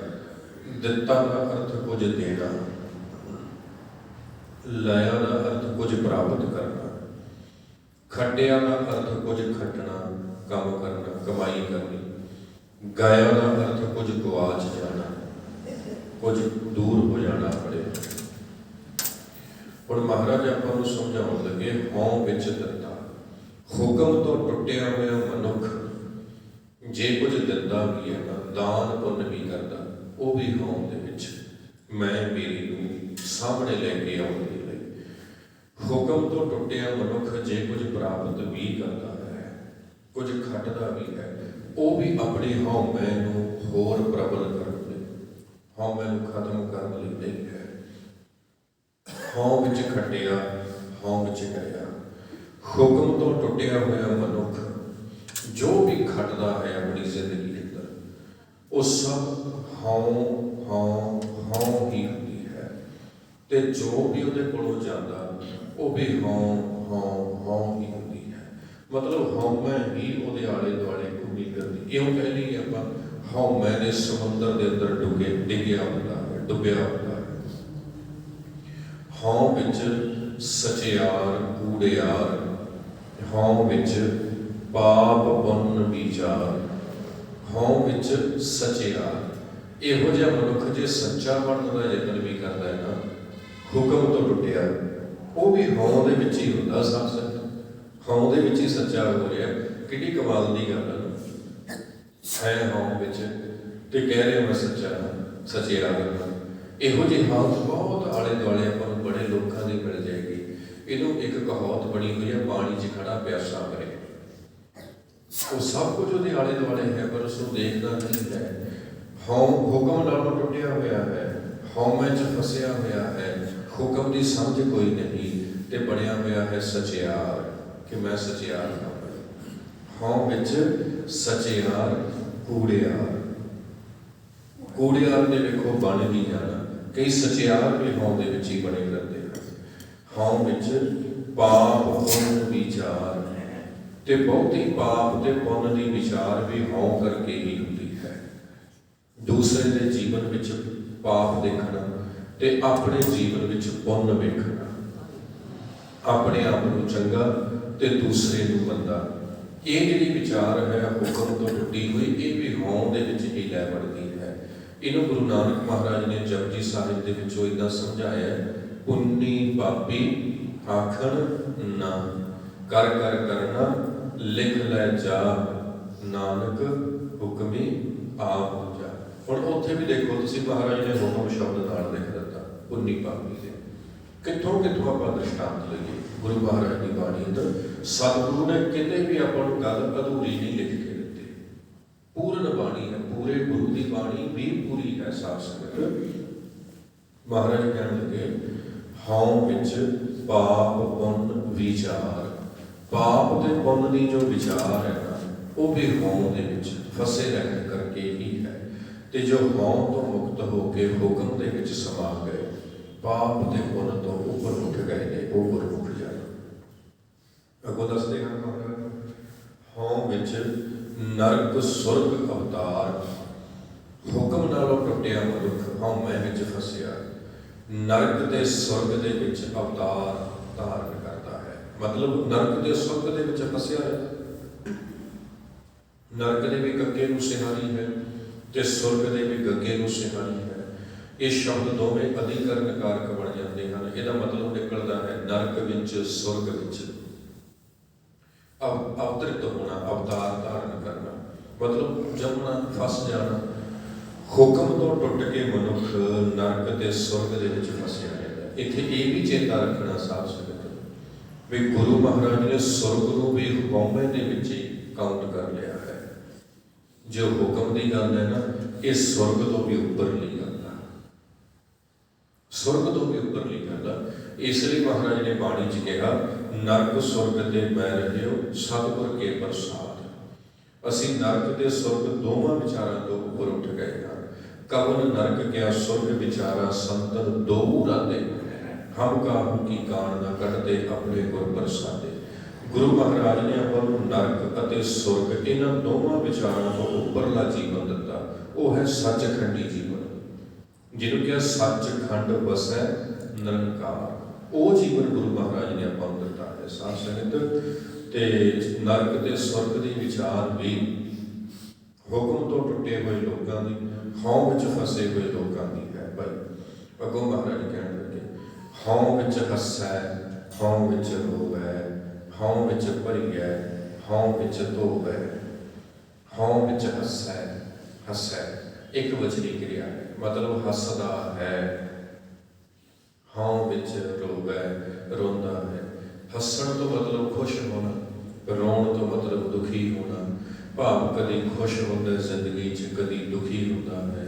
दिता का अर्थ कुछ देना, लाया का अर्थ कुछ प्राप्त करना, खटिया का अर्थ कुछ खटना, काम करना, कमाई करनी, गाया का अर्थ कुछ गवाच जाना, कुछ दूर हो जाना पड़े। हुण महाराज आपां नूं समझाउण लगे, हौं विच दिता, ਹੁਕਮ ਤੋਂ ਟੁੱਟਿਆ ਹੋਇਆ ਮਨੁੱਖ ਜੇ ਕੁਝ ਦਿੰਦਾ ਵੀ ਹੈ ਨਾ, ਦਾਨ ਪੁੰਨ ਵੀ ਕਰਦਾ, ਉਹ ਵੀ ਹਉਮੈ ਦੇ ਵਿੱਚ ਮੈਂ ਮੇਰੀ ਨੂੰ ਸਾਹਮਣੇ ਲੈ ਕੇ ਆਉਣ ਦੇ ਲਈ। ਹੁਕਮ ਤੋਂ ਟੁੱਟਿਆ ਮਨੁੱਖ ਜੇ ਕੁਝ ਪ੍ਰਾਪਤ ਵੀ ਕਰਦਾ ਹੈ, ਕੁਝ ਖੱਟਦਾ ਵੀ ਹੈ, ਉਹ ਵੀ ਆਪਣੀ ਹਉਮੈ ਨੂੰ ਹੋਰ ਪ੍ਰਬਲ ਕਰਨ ਲਈ, ਹਉਮੈ ਨੂੰ ਖਤਮ ਕਰਨ ਲਈ ਨਹੀਂ ਹੈ। ਹਉ ਵਿੱਚ ਖੱਟਿਆ, ਹਉ ਵਿੱਚ ਗਿਆ। ਹੁਕਮ ਤੋਂ ਟੁੱਟਿਆ ਹੋਇਆ ਮਨੁੱਖ ਜੋ ਵੀ ਖੱਟਦਾ ਹੈ ਆਪਣੀ ਜ਼ਿੰਦਗੀ ਅੰਦਰ, ਉਹ ਸਭ ਹਉ ਹਉ ਹਉ ਹੀ ਹੁੰਦੀ ਹੈ। ਤੇ ਜੋ ਵੀ ਉਹਦੇ ਕੋਲੋਂ ਜਾਂਦਾ ਉਹ ਵੀ ਹਉ ਹਉ ਹਉ ਹੀ ਹੁੰਦੀ ਹੈ। ਮਤਲਬ ਹਉਮੈ ਹੀ ਉਹਦੇ ਆਲੇ ਦੁਆਲੇ ਘੁੰਮੀ ਫਿਰਦੀ। ਇਉਂ ਕਹਿ ਲਈਏ ਆਪਾਂ, ਹਉਮੈ ਦੇ ਸਮੁੰਦਰ ਦੇ ਅੰਦਰ ਡਿੱਗਿਆ ਹੁੰਦਾ ਹੈ, ਡੁੱਬਿਆ ਹੁੰਦਾ ਹੈ। ਹਉ ਵਿੱਚ ਸਚਿਆਰ ਕੂੜਿਆਰ, ਹਉ ਵਿੱਚ ਪਾਪ ਪੁੰਨ ਵਿਚਾਰ, ਹਉ ਵਿੱਚ ਸਚਿਆਰ। ਇਹੋ ਜਿਹਾ ਮਨੁੱਖ ਜੇ ਸੱਚਾ ਬਣਨ ਦਾ ਯਤਨ ਵੀ ਕਰਦਾ ਹੈ ਨਾ, ਹੁਕਮ ਤੋਂ ਟੁੱਟਿਆ, ਉਹ ਵੀ ਹਉ ਦੇ ਵਿੱਚ ਹੀ ਹੁੰਦਾ। ਸਾਧ ਸੰਗਤ ਹਉ ਦੇ ਵਿੱਚ ਹੀ ਸੱਚਾ ਹੋ ਰਿਹਾ। ਕਿੰਨੀ ਕਮਾਲ ਦੀ ਗੱਲ ਹੈ ਹਉ ਵਿੱਚ ਤੇ ਕਹਿ ਰਹੇ ਮੈਂ ਸੱਚਾ ਹਾਂ, ਸਚਿਆਰ ਹਾਂ। ਇਹੋ ਜਿਹੀ ਹਾਲਤ ਬਹੁਤ ਆਲੇ ਦੁਆਲੇ ਆਪਾਂ ਨੂੰ ਬੜੇ ਲੋਕਾਂ ਦੀ ਮਿਲ ਜਾਏਗੀ। ਇਹਨੂੰ ਇੱਕ ਕਹਾਵਤ ਬਣੀ ਹੋਈ ਹੈ, ਪਾਣੀ 'ਚ ਖੜਾ ਪਿਆਸਾ ਮਰੇ। ਉਹ ਸਭ ਕੁਝ ਉਹਦੇ ਆਲੇ ਦੁਆਲੇ ਹੈ, ਪਰ ਉਸਨੂੰ ਦੇਖਦਾ ਨਹੀਂ ਹੈ। ਹੁਕਮ ਨਾਲੋਂ ਟੁੱਟਿਆ ਹੋਇਆ ਹੈ, ਹਉਮੈ 'ਚ ਫਸਿਆ ਹੋਇਆ ਹੈ, ਹੁਕਮ ਦੀ ਸਮਝ ਕੋਈ ਨਹੀਂ ਤੇ ਬਣਿਆ ਹੋਇਆ ਹੈ ਸਚਿਆਰ ਕਿ ਮੈਂ ਸਚਿਆਰ ਹਾਂ। ਹਉ ਵਿੱਚ ਸਚਿਆਰ ਕੂੜਿਆਰ। ਕੂੜਿਆਰ ਦੇ ਵੇਖੋ ਬਣ ਵੀ ਜਾਣਾ, ਕਈ ਸਚਿਆਰ ਵੀ ਹਉ ਦੇ ਵਿੱਚ ਹੀ ਬਣੇ ਰਹਿੰਦੇ ਹਨ। ਹਉ ਵਿੱਚ ਪਾਪ ਪੁੰਨ ਵਿਚਾਰ, ਤੇ ਬਹੁਤੀ ਪਾਪ ਤੇ ਪੁੰਨ ਦੀ ਵਿਚਾਰ ਵੀ ਹਉ ਕਰਕੇ ਹੀ ਹੁੰਦੀ ਹੈ। ਦੂਸਰੇ ਦੇ ਜੀਵਨ ਵਿੱਚ ਪਾਪ ਦੇਖਣਾ ਤੇ ਆਪਣੇ ਜੀਵਨ ਵਿੱਚ ਪੁੰਨ ਵੇਖਣਾ, ਆਪਣੇ ਆਪ ਨੂੰ ਚੰਗਾ ਤੇ ਦੂਸਰੇ ਨੂੰ ਮੰਦਾ। ਇਹ ਜਿਹੜੀ ਵਿਚਾਰ ਹੈ ਹੁਕਮ ਤੋਂ ਟੁੱਟੀ ਹੋਈ, ਇਹ ਵੀ ਹਉ ਦੇ ਵਿੱਚ ਹੀ ਲੈ ਵੜਦੀ ਹੈ। ਇਹਨੂੰ ਗੁਰੂ ਨਾਨਕ ਮਹਾਰਾਜ ਨੇ ਜਪਜੀ ਸਾਹਿਬ ਦੇ ਵਿੱਚੋਂ ਇੱਦਾਂ ਸਮਝਾਇਆ, ਪੁੰਨੀ ਪਾਪੀ ਆਖਣ ਨਾ, ਕਰ ਕਰ ਕਰਨਾ ਲਿਖ ਲੈ ਜਾ, ਨਾਨਕ ਹੁਕਮੀ ਆਪ ਜਾ। ਹੁਣ ਉੱਥੇ ਵੀ ਦੇਖੋ ਤੁਸੀਂ, ਮਹਾਰਾਜ ਨੇ ਹੁਕਮ ਸ਼ਬਦ ਨਾਲ ਲਿਖ ਦਿੱਤਾ ਪੁੰਨੀ ਪਾਪੀ ਦੇ। ਕਿੱਥੋਂ ਕਿੱਥੋਂ ਆਪਾਂ ਦ੍ਰਿਸ਼ਟਾਂਤ ਲਈਏ ਗੁਰੂ ਮਹਾਰਾਜ ਦੀ ਬਾਣੀ ਅੰਦਰ। ਸਤਿਗੁਰੂ ਨੇ ਕਿਤੇ ਵੀ ਆਪਾਂ ਨੂੰ ਗੱਲ ਅਧੂਰੀ ਨਹੀਂ ਲਿਖ ਕੇ ਦਿੱਤੀ। ਪੂਰਨ ਬਾਣੀ ਹੈ, ਪੂਰੇ ਗੁਰੂ ਦੀ ਬਾਣੀ ਵੀ ਪੂਰੀ ਹੈ। ਸਾਧ ਸੰਗਤ ਮਹਾਰਾਜ ਕਹਿਣ ਲੱਗੇ, ਹਉ ਵਿੱਚ ਪਾਪ ਪੁੰਨ ਵਿਚਾਰ। ਪਾਪ ਤੇ ਪੁੰਨ ਦੀ ਜੋ ਵਿਚਾਰ ਹੈ ਨਾ, ਉਹ ਵੀ ਹਉ ਦੇ ਵਿੱਚ ਫਸੇ ਰਹਿਣ ਕਰਕੇ ਹੀ ਹੈ। ਤੇ ਜੋ ਹਉ ਤੋਂ ਮੁਕਤ ਹੋ ਕੇ ਹੁਕਮ ਦੇ ਵਿੱਚ ਸਮਾ ਗਏ, ਪਾਪ ਤੇ ਪੁੰਨ ਤੋਂ ਉੱਪਰ ਉੱਠ ਗਏ ਨੇ, ਉਹ ਗੁਰਮੁਖ ਜਨ। ਅੱਗੋਂ ਦੱਸਦੇ ਹਨ ਹਉ ਵਿੱਚ ਨਰਕ ਸੁਰਗ ਅਵਤਾਰ। ਹੁਕਮ ਨਾਲੋਂ ਟੁੱਟਿਆ ਮਨੁੱਖ ਹਉਮੈ ਵਿੱਚ ਫਸਿਆ, ਨਰਕ ਤੇ ਸੁਰਗ ਦੇ ਵਿੱਚ ਅਵਤਾਰ ਧਾਰਨ ਕਰਦਾ ਹੈ। ਮਤਲਬ ਨਰਕ ਤੇ ਸੁਰਗ ਦੇ ਵਿੱਚ ਫਸਿਆ ਹੈ। ਨਰਕ ਦੇ ਵੀ ਗੱਗੇ ਨੂੰ ਸਿਹਾਰੀ ਹੈ ਤੇ ਸੁਰਗ ਦੇ ਵੀ ਗੱਗੇ ਨੂੰ ਸਿਹਾਰੀ ਹੈ। ਇਹ ਸ਼ਬਦ ਦੋਵੇਂ ਅਧਿਕਰਨ ਕਾਰਕ ਬਣ ਜਾਂਦੇ ਹਨ। ਇਹਦਾ ਮਤਲਬ ਨਿਕਲਦਾ ਹੈ ਨਰਕ ਵਿੱਚ, ਸੁਰਗ ਵਿੱਚ ਅਵਤਰਿਤ ਹੋਣਾ, ਅਵਤਾਰ ਧਾਰਨ ਕਰਨਾ, ਮਤਲਬ ਜੰਮਣਾ, ਫਸ ਜਾਣਾ। ਹੁਕਮ ਤੋਂ ਟੁੱਟ ਕੇ ਮਨੁੱਖ ਨਰਕ ਤੇ ਸੁਰਗ ਦੇ ਵਿੱਚ ਫਸਿਆ ਜਾਂਦਾ। ਇੱਥੇ ਇਹ ਵੀ ਚੇਤਾ ਰੱਖਣਾ ਸਾਧ ਸੰਗਤ ਵੀ ਗੁਰੂ ਮਹਾਰਾਜ ਨੇ ਸੁਰਗ ਨੂੰ ਵੀ ਹਉਮੈ ਦੇ ਵਿੱਚ ਹੀ ਕਾਊਂਟ ਕਰ ਲਿਆ ਹੈ। ਜੋ ਹੁਕਮ ਦੀ ਗੱਲ ਹੈ ਨਾ, ਇਹ ਸੁਰਗ ਤੋਂ ਵੀ ਉੱਪਰਲੀ ਗੱਲ ਹੈ, ਸੁਰਗ ਤੋਂ ਵੀ ਉੱਪਰਲੀ ਗੱਲ ਹੈ। ਇਸ ਲਈ ਮਹਾਰਾਜ ਨੇ ਬਾਣੀ 'ਚ ਕਿਹਾ, ਨਰਕ ਸੁਰਗ ਤੇ ਮੈਂ ਰਹਿਓ ਸਤਿਗੁਰ ਕੇ ਪ੍ਰਸਾਦ। ਅਸੀਂ ਨਰਕ ਤੇ ਸੁਰਗ ਦੋਵਾਂ ਵਿਚਾਰਾਂ ਤੋਂ ਉੱਪਰ ਉੱਠ ਗਏ ਹਾਂ। ਕਵਨ ਨਰਕ ਕਿਆ ਸੁਰਗ ਵਿਚਾਰਾ ਸੰਤਨ ਦੋ ਰਾਤੇ, ਹਮ ਕਾਹੂ ਕੀ ਕਾਣ ਨਾ ਕੱਢਦੇ ਆਪਣੇ ਗੁਰ ਪ੍ਰਸਾਦੇ। ਗੁਰੂ ਮਹਾਰਾਜ ਨੇ ਆਪਾਂ ਨੂੰ ਨਰਕ ਅਤੇ ਸੁਰਗ ਇਹਨਾਂ ਦੋਵਾਂ ਵਿਚਾਰਾਂ ਤੋਂ ਉੱਪਰਲਾ ਜੀਵਨ ਦਿੱਤਾ। ਉਹ ਹੈ ਸੱਚਖੰਡੀ ਜੀਵਨ, ਜਿਹਨੂੰ ਕਿਹਾ ਸੱਚਖੰਡ ਵਸੈ ਨਿਰੰਕਾਰ। ਉਹ ਜੀਵਨ ਗੁਰੂ ਮਹਾਰਾਜ ਨੇ ਆਪਾਂ ਨੂੰ ਦਿੱਤਾ ਹੈ। ਸਾਧ ਸੰਗਤ ਤੇ ਨਰਕ ਤੇ ਸੁਰਗ ਦੀ ਵਿਚਾਰ ਵੀ ਹੁਕਮ ਤੋਂ ਟੁੱਟੇ ਹੋਏ ਲੋਕਾਂ ਦੀ, ਹਉ ਵਿੱਚ ਫਸੇ ਹੋਏ ਲੋਕਾਂ ਦੀ ਹੈ। ਭਾਈ ਅੱਗੋਂ ਮਹਾਰਾਜ ਕਹਿਣ ਲੱਗੇ, ਹਉ ਵਿੱਚ ਹੱਸੈ, ਹਉ ਵਿੱਚ ਰੋਵੈ, ਹਉ ਵਿੱਚ ਭਰੀਐ, ਹਉ ਵਿੱਚ ਧੋਵੈ, ਹਉ ਵਿੱਚ ਹੱਸੈ, ਹੱਸੈ ਇੱਕ ਵਚਨੀ ਕਿਰਿਆ ਹੈ, ਮਤਲਬ ਹੱਸਦਾ ਹੈ। ਹਉ ਵਿੱਚ ਰੋਵੈ, ਰੋਂਦਾ ਹੈ। ਹੱਸਣ ਤੋਂ ਮਤਲਬ ਖੁਸ਼ ਹੋਣਾ, ਰੋਣ ਤੋਂ ਮਤਲਬ ਦੁਖੀ ਹੋਣਾ। ਭਾਵ ਕਦੀ ਖੁਸ਼ ਹੁੰਦਾ ਜ਼ਿੰਦਗੀ 'ਚ, ਕਦੀ ਦੁਖੀ ਹੁੰਦਾ ਹੈ,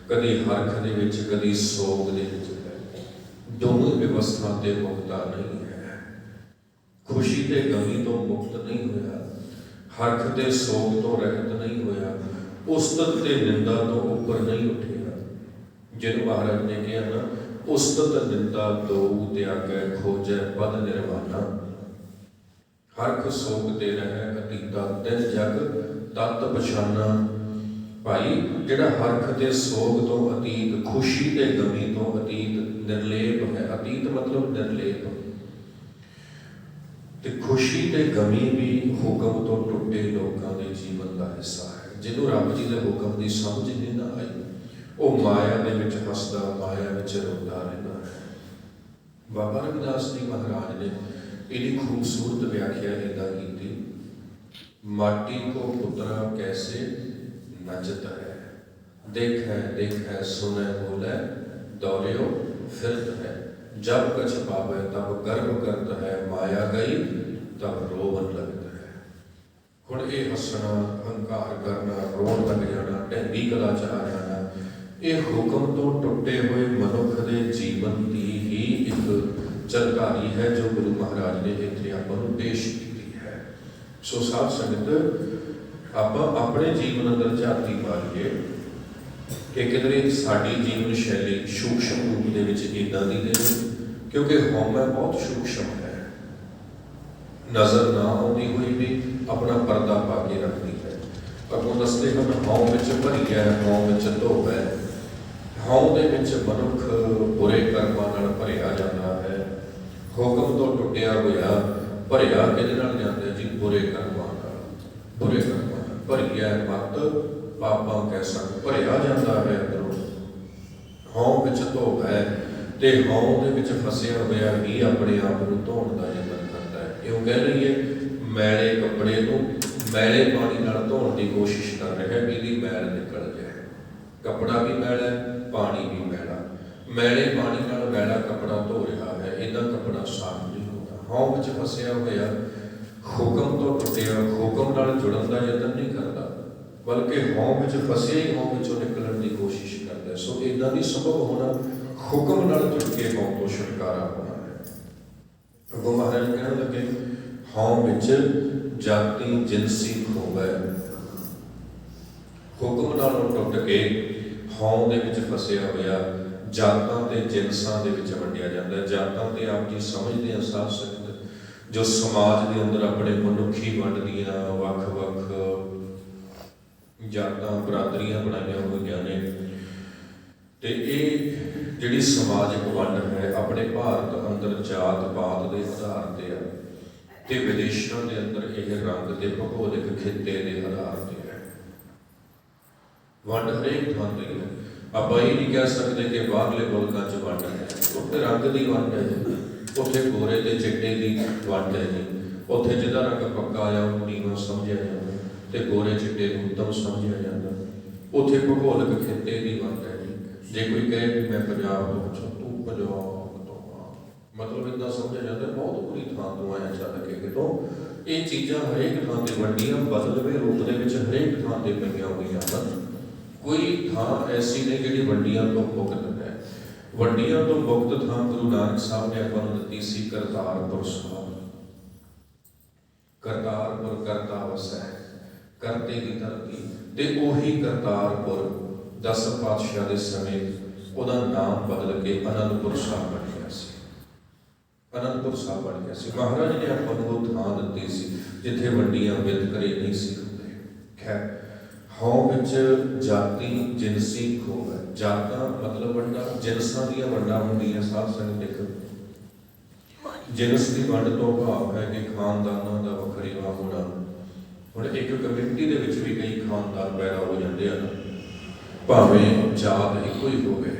ਕਦੀ ਹਰਖ ਦੇ ਵਿੱਚ, ਕਦੀ ਸੋਗ ਦੇ ਵਿੱਚ ਹੈ। ਦੋਵੇਂ ਵਿਵਸਥਾ ਤੇ ਮੁਕਤਾ ਨਹੀਂ ਹੈ। ਖੁਸ਼ੀ ਤੇ ਗਮੀ ਤੋਂ ਮੁਕਤ ਨਹੀਂ ਹੋਇਆ, ਹਰਖ ਤੇ ਸੋਗ ਤੋਂ ਰਹਿਤ ਨਹੀਂ ਹੋਇਆ, ਉਸਤਤ ਤੇ ਨਿੰਦਾ ਤੋਂ ਉੱਪਰ ਨਹੀਂ ਉੱਠਿਆ। ਜਿਹਨੂੰ ਮਹਾਰਾਜ ਨੇ ਕਿਹਾ ਨਾ, ਉਸਤਤ ਨਿੰਦਾ ਦੋ ਤਿਆਗੈ, ਖੋਜੈ ਪਦ ਨਿਰਵਾਣਾ। ਹਰਖ ਸੋਗ ਤੇ ਰਹਿ ਅਤੀਤਾ, ਤਿੰਨ ਜਗ ਤਤ ਪਛਾਨਾ। ਭਾਈ ਜਿਹੜਾ ਹਰਖ ਤੇ ਸੋਗ ਤੋਂ ਅਤੀਤ, ਖੁਸ਼ੀ ਤੇ ਗਮੀ ਤੋਂ ਅਤੀਤ ਨਿਰਲੇਪ ਹੈ। ਅਤੀਤ ਮਤਲਬ ਨਿਰਲੇਪ। ਤੇ ਖੁਸ਼ੀ ਤੇ ਗਮੀ ਵੀ ਹੁਕਮ ਤੋਂ ਟੁੱਟੇ ਲੋਕਾਂ ਦੇ ਜੀਵਨ ਦਾ ਹਿੱਸਾ ਹੈ। ਜਿਹਨੂੰ ਰੱਬ ਜੀ ਦੇ ਹੁਕਮ ਦੀ ਸਮਝ ਨਹੀਂ ਨਾ ਆਈ, ਉਹ ਮਾਇਆ ਦੇ ਵਿੱਚ ਹੱਸਦਾ, ਮਾਇਆ ਵਿੱਚ ਰੋਂਦਾ ਰਹਿੰਦਾ ਹੈ। ਬਾਬਾ ਰਵਿਦਾਸ ਜੀ ਮਹਾਰਾਜ ਨੇ ਇਹਦੀ ਖੂਬਸੂਰਤ ਵਿਆਖਿਆ ਇੱਦਾਂ ਕੀਤੀ, ਮਾਟੀ ਕੋ ਪੁੱਤਰਾ ਕੈਸੇ ਨਚਤ ਹੈ, ਦੇਖੈ ਦੇਖੈ ਸੁਨੈ ਬੋਲੇ, ਦੌੜਿਓ ਫਿਰਤ ਹੈ, ਜਬ ਕਛ ਪਾਵੈ ਤਬ ਗਰਭ ਕਰਤ ਹੈ, ਮਾਇਆ ਗਈ ਤਬ ਰੋਵਨ ਲੱਗਦਾ ਹੈ। ਹੁਣ ਇਹ ਹੱਸਣਾ, ਹੰਕਾਰ ਕਰਨਾ, ਰੋਣ ਲੱਗ ਜਾਣਾ, ਢਹਿੰਦੀ ਕਲਾ ਚ ਆ ਜਾਣਾ, ਇਹ ਹੁਕਮ ਤੋਂ ਟੁੱਟੇ ਹੋਏ ਮਨੁੱਖ ਦੇ ਜੀਵਨ ਦੀ ਹੀ ਇੱਕ ਝਲਕਾਰੀ ਹੈ ਜੋ ਗੁਰੂ ਮਹਾਰਾਜ ਨੇ ਇੱਥੇ ਆਪਾਂ ਨੂੰ ਪੇਸ਼ ਕੀਤੀ ਹੈ। ਸੋ ਸਾਧ ਸੰਗਤ, ਆਪਾਂ ਆਪਣੇ ਜੀਵਨ ਅੰਦਰ ਝਾਤੀ ਮਾਰੀਏ ਕਿ ਕਿਧਰੇ ਸਾਡੀ ਜੀਵਨ ਸ਼ੈਲੀ ਸੂਖਸ਼ਮ ਰੂਪ ਦੇ ਵਿੱਚ ਇੱਦਾਂ ਦੀ ਨਹੀਂ, ਕਿਉਂਕਿ ਹਉਮੈ ਬਹੁਤ ਸੂਖਸ਼ਮ ਹੈ, ਨਜ਼ਰ ਨਾ ਆਉਂਦੀ ਹੋਈ ਵੀ ਆਪਣਾ ਪਰਦਾ ਪਾ ਕੇ ਰੱਖਦੀ ਹੈ। ਅੱਗੋਂ ਦੱਸਦੇ ਹਨ, ਹਉ ਵਿੱਚ ਭਰੀਐ, ਹਉ ਵਿੱਚ ਧੋਵੈ। ਹਉ ਦੇ ਵਿੱਚ ਮਨੁੱਖ ਬੁਰੇ ਕਰਮਾਂ ਨਾਲ ਭਰਿਆ ਜਾਂਦਾ ਹੈ। ਹੁਕਮ ਤੋਂ ਟੁੱਟਿਆ ਹੋਇਆ ਭਰਿਆ ਕਿਹਦੇ ਨਾਲ ਜਾਂਦਾ ਜੀ? ਬੁਰੇ ਕਰਮਾਂ ਨਾਲ। ਬੁਰੇ ਕਰਮਾਂ ਨਾਲ ਭਰੀਐ ਮਤ ਪਾਪਾਂ ਕੈ ਸੰਗ, ਭਰਿਆ ਜਾਂਦਾ ਹੈ ਅੰਦਰੋਂ। ਹਉ ਵਿੱਚ ਧੋਵੈ, ਤੇ ਹਉ ਦੇ ਵਿੱਚ ਫਸਿਆ ਹੋਇਆ ਹੀ ਆਪਣੇ ਆਪ ਨੂੰ ਧੋਣ ਦਾ ਯਤਨ ਕਰਦਾ ਹੈ। ਇਉਂ ਕਹਿ ਲਈਏ, ਮੈਲੇ ਕੱਪੜੇ ਨੂੰ ਮੈਲੇ ਪਾਣੀ ਨਾਲ ਧੋਣ ਦੀ ਕੋਸ਼ਿਸ਼ ਕਰ ਰਿਹਾ ਵੀ ਇਹਦੀ ਮੈਲ ਨਿਕਲ ਜਾਏ। ਕੱਪੜਾ ਵੀ ਮੈਲਾ, ਪਾਣੀ ਵੀ ਮੈਲਾ। ਮੈਲੇ ਪਾਣੀ ਨਾਲ ਮੈਲਾ ਕੱਪੜਾ ਧੋ ਰਿਹਾ ਹੈ, ਇਹਦਾ ਕੱਪੜਾ ਸਾਫ਼ ਨਹੀਂ ਹੁੰਦਾ। ਹਉ ਵਿੱਚ ਫਸਿਆ ਹੋਇਆ, ਹੁਕਮ ਤੋਂ ਟੁੱਟਿਆ, ਹੁਕਮ ਨਾਲ ਜੁੜਨ ਦਾ ਯਤਨ ਨਹੀਂ ਕਰਦਾ, ਬਲਕਿ ਹਉ ਵਿੱਚ ਫਸਿਆ ਹੀ ਹਉ ਵਿੱਚੋਂ ਨਿਕਲਣ ਦੀ ਕੋਸ਼ਿਸ਼ ਕਰਦਾ। ਸੋ ਇੱਦਾਂ ਦੀ ਸੰਭਵ ਹੋਣਾ ਹੁਕਮ ਨਾਲ ਜੁੜ ਕੇ ਹਉ ਤੋਂ ਛੁਟਕਾਰਾ ਹੋਣਾ ਹੈ। ਅੱਗੋਂ ਮਹਾਰਾਜ ਕਹਿਣ ਲੱਗੇ, ਹਉ ਵਿੱਚ ਜਾਤੀ ਜਿਨਸੀ ਖੋਵੈ। ਹੁਕਮ ਨਾਲੋਂ ਟੁੱਟ ਕੇ ਹਉ ਦੇ ਵਿੱਚ ਫਸਿਆ ਹੋਇਆ ਜਾਤਾਂ ਤੇ ਜਿਨਸਾਂ ਦੇ ਵਿੱਚ ਵੰਡਿਆ ਜਾਂਦਾ। ਜਾਤਾਂ ਤੇ ਆਪ ਜੀ ਸਮਝਦੇ ਆ ਸਾਧ ਸੰਗਤ, ਜੋ ਸਮਾਜ ਦੇ ਅੰਦਰ ਆਪਣੇ ਮਨੁੱਖੀ ਵੰਡ ਦੀਆਂ ਵੱਖ-ਵੱਖ ਜਾਤਾਂ ਬਰਾਦਰੀਆਂ ਬਣਾਈਆਂ ਹੋਈਆਂ ਨੇ, ਤੇ ਇਹ ਜਿਹੜੀ ਸਮਾਜਿਕ ਵੰਡ ਹੈ ਆਪਣੇ ਭਾਰਤ ਅੰਦਰ ਜਾਤ ਪਾਤ ਦੇ ਆਧਾਰ ਤੇ ਆ, ਤੇ ਵਿਦੇਸ਼ਾਂ ਦੇ ਅੰਦਰ ਇਹ ਰੰਗ ਤੇ ਭੂਗੋਲਿਕ ਖਿੱਤੇ ਦੇ ਆਧਾਰ ਤੇ ਹੈ। ਵੰਡ ਹਰੇਕ ਥਾਂ ਤੇ ਹੈ। ਆਪਾਂ ਇਹ ਨਹੀਂ ਕਹਿ ਸਕਦੇ ਕਿ ਬਾਹਰਲੇ ਮੁਲਕਾਂ 'ਚ ਵੰਡ ਹੈ, ਉੱਥੇ ਰੰਗ ਦੀ ਵੰਡ ਹੈ ਜੀ, ਉੱਥੇ ਗੋਰੇ ਤੇ ਚਿੱਟੇ ਦੀ ਵੰਡ ਹੈ ਜੀ। ਉੱਥੇ ਜਿਹਦਾ ਰੰਗ ਪੱਕਾ ਆ ਉਹਨੂੰ ਨੀਵਾਂ ਸਮਝਿਆ ਜਾਂਦਾ, ਤੇ ਗੋਰੇ ਚਿੱਟੇ ਨੂੰ ਉੱਤਮ ਸਮਝਿਆ ਜਾਂਦਾ। ਉੱਥੇ ਭੂਗੋਲਿਕ ਖਿੱਤੇ ਦੀ ਵੰਡ ਹੈ ਜੀ। ਜੇ ਕੋਈ ਕਹੇ ਵੀ ਮੈਂ ਪੰਜਾਬ ਤੋਂ, ਤੂੰ ਪੰਜਾਬ ਤੋਂ ਆ, ਮਤਲਬ ਇੱਦਾਂ ਸਮਝਿਆ ਜਾਂਦਾ ਬਹੁਤ ਬੁਰੀ ਥਾਂ ਤੋਂ ਆਇਆ ਚੱਲ ਕੇ ਕਿਤੋਂ। ਇਹ ਚੀਜ਼ਾਂ ਹਰੇਕ ਥਾਂ ਤੇ ਵੰਡੀਆਂ ਬਦਲਵੇਂ ਰੂਪ ਦੇ ਵਿੱਚ ਹਰੇਕ ਥਾਂ ਤੇ ਪਈਆਂ ਹੋਈਆਂ ਹਨ। ਕੋਈ ਥਾਂ ਐਸੀ ਨਹੀਂ ਜਿਹੜੀ ਵੰਡੀਆਂ ਤੋਂ ਮੁਕਤ ਹੈ। ਵੰਡੀਆਂ ਤੋਂ ਮੁਕਤ ਥਾਂ ਗੁਰੂ ਨਾਨਕ ਸਾਹਿਬ ਨੇ ਆਪਾਂ ਨੂੰ ਦਿੱਤੀ ਸੀ ਕਰਤਾਰਪੁਰ ਸਾਹਿਬ। ਕਰਤਾਰਪੁਰ ਕਰਤਾ ਵਸੈ, ਕਰਤੇ ਦੀ ਧਰਤੀ, ਤੇ ਉਹੀ ਕਰਤਾਰਪੁਰ 10 ਪਾਤਸ਼ਾਹ ਦੇ ਸਮੇਂ ਉਹਦਾ ਨਾਮ ਬਦਲ ਕੇ ਅਨੰਦਪੁਰ ਸਾਹਿਬ ਬਣ ਗਿਆ ਸੀ। ਅਨੰਦਪੁਰ ਸਾਹਿਬ ਬਣ ਗਿਆ ਸੀ। ਮਹਾਰਾਜ ਨੇ ਆਪਾਂ ਨੂੰ ਉਹ ਥਾਂ ਦਿੱਤੀ ਸੀ ਜਿੱਥੇ ਵੰਡੀਆਂ ਵਿਤਕਰੇ ਨਹੀਂ ਸੀ ਹੁੰਦੇ। ਖੈਰ, ਹਉ ਵਿੱਚ ਜਾਤੀ ਜਿਨਸੀ ਖੋਵੈ। ਜਾਤਾਂ ਮਤਲਬ ਵੰਡਾਂ, ਜਿਨਸਾਂ ਦੀਆਂ ਵੰਡਾਂ ਹੁੰਦੀਆਂ। ਸਾਧ ਸੰਗਤ ਦੇਖੋ, ਜਿਨਸ ਦੀ ਵੰਡ ਤੋਂ ਭਾਵ ਹੈ ਕਿ ਖਾਨਦਾਨਾਂ ਦਾ ਵਖਰੇਵਾ ਹੋਣਾ। ਹੁਣ ਇੱਕ ਕਮਿਊਨਿਟੀ ਦੇ ਵਿੱਚ ਵੀ ਕਈ ਖਾਨਦਾਨ ਪੈਦਾ ਹੋ ਜਾਂਦੇ ਹਨ, ਭਾਵੇਂ ਜਾਤ ਇੱਕੋ ਹੀ ਹੋਵੇ,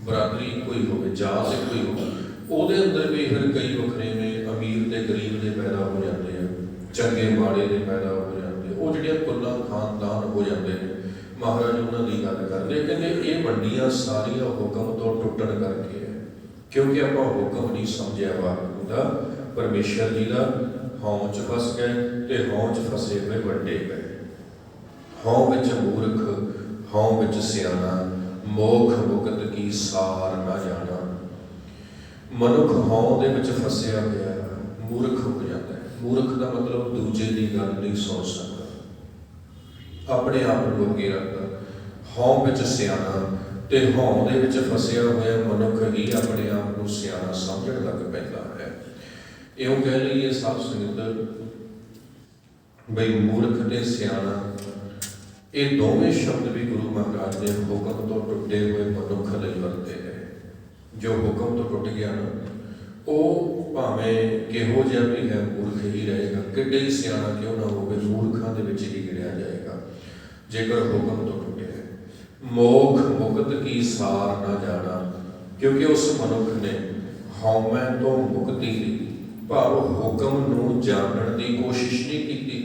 ਬਰਾਦਰੀ ਇੱਕੋ ਹੀ ਹੋਵੇ, ਜਾਤ ਇੱਕੋ ਹੀ ਹੋਵੇ, ਉਹਦੇ ਅੰਦਰ ਵੀ ਫਿਰ ਕਈ ਵਖਰੇਵੇਂ ਅਮੀਰ ਤੇ ਗਰੀਬ ਦੇ ਪੈਦਾ ਹੋ ਜਾਂਦੇ ਆ, ਚੰਗੇ ਮਾੜੇ ਦੇ ਪੈਦਾ ਹੋ ਜਾਂਦੇ, ਉਹ ਜਿਹੜੀਆਂ ਕੁੱਲਾਂ ਖਾਨਦਾਨ ਹੋ ਜਾਂਦੇ ਨੇ। ਮਹਾਰਾਜ ਉਹਨਾਂ ਦੀ ਗੱਲ ਕਰਦੇ, ਕਹਿੰਦੇ ਇਹ ਵੰਡੀਆਂ ਸਾਰੀਆਂ ਹੁਕਮ ਤੋਂ ਟੁੱਟਣ ਕਰਕੇ ਹੈ, ਕਿਉਂਕਿ ਆਪਾਂ ਹੁਕਮ ਨਹੀਂ ਸਮਝਿਆ ਵਾਹਿਗੁਰੂ ਦਾ, ਪਰਮੇਸ਼ਰ ਜੀ ਦਾ। ਹਉਂ 'ਚ ਫਸ ਗਏ ਤੇ ਹਉਂ 'ਚ ਫਸੇ ਹੋਏ ਵੰਡੇ ਪਏ। ਹਉਂ ਵਿੱਚ ਮੂਰਖ, ਹਉਂ ਵਿੱਚ ਸਿਆਣਾ, ਮੋਖ ਮੁਕਤ ਕੀ ਸਾਰ ਨਾ ਜਾਣਾ। ਮਨੁੱਖ ਹਉਂ ਦੇ ਵਿੱਚ ਫਸਿਆ ਹੋਇਆ ਮੂਰਖ ਹੋ ਜਾਂਦਾ ਹੈ। ਮੂਰਖ ਦਾ ਮਤਲਬ ਦੂਜੇ ਦੀ ਗੱਲ ਨਹੀਂ ਸੁਣ ਸਕਦਾ, ਆਪਣੇ ਆਪ ਨੂੰ ਅੱਗੇ ਰੱਖਦਾ। ਹਉਂ ਵਿੱਚ ਸਿਆਣਾ, ਤੇ ਹਉਂ ਦੇ ਵਿੱਚ ਫਸਿਆ ਹੋਇਆ ਮਨੁੱਖ ਹੀ ਆਪਣੇ ਆਪ ਨੂੰ ਸਿਆਣਾ ਸਮਝਣ ਲੱਗ ਪੈਂਦਾ ਹੈ। ਇਉਂ ਕਹਿ ਲਈਏ ਸਾਧ ਸੰਗਤ ਬਈ ਮੂਰਖ ਤੇ ਸਿਆਣਾ, ਇਹ ਦੋਵੇਂ ਸ਼ਬਦ ਵੀ ਗੁਰੂ ਮਹਾਰਾਜ ਨੇ ਹੁਕਮ ਤੋਂ ਟੁੱਟੇ ਹੋਏ ਮਨੁੱਖ ਲਈ ਵਰਤੇ ਹੈ। ਜੋ ਹੁਕਮ ਤੋਂ ਟੁੱਟ ਗਿਆ ਨਾ, ਉਹ ਭਾਵੇਂ ਕਿਹੋ ਜਿਹਾ ਵੀ ਹੈ ਮੂਰਖ ਹੀ ਰਹੇਗਾ, ਕਿੱਡੇ ਹੀ ਸਿਆਣਾ ਕਿਉਂ ਨਾ ਹੋਵੇ, ਮੂਰਖਾਂ ਦੇ ਵਿੱਚ ਹੀ ਗਿਣਿਆ ਜਾਏਗਾ ਜੇਕਰ ਹੁਕਮ ਤੋਂ ਟੁੱਟਿਆ। ਮੋਖ ਮੁਕਤ ਕੀ ਸਾਰ ਨਾ ਜਾਣਾ, ਕਿਉਂਕਿ ਉਸ ਮਨੁੱਖ ਨੇ ਹਉਮੈ ਤੋਂ ਮੁਕਤੀ ਲਈ, ਭਾਵ ਹੁਕਮ ਨੂੰ ਜਾਣਨ ਦੀ ਕੋਸ਼ਿਸ਼ ਨਹੀਂ ਕੀਤੀ,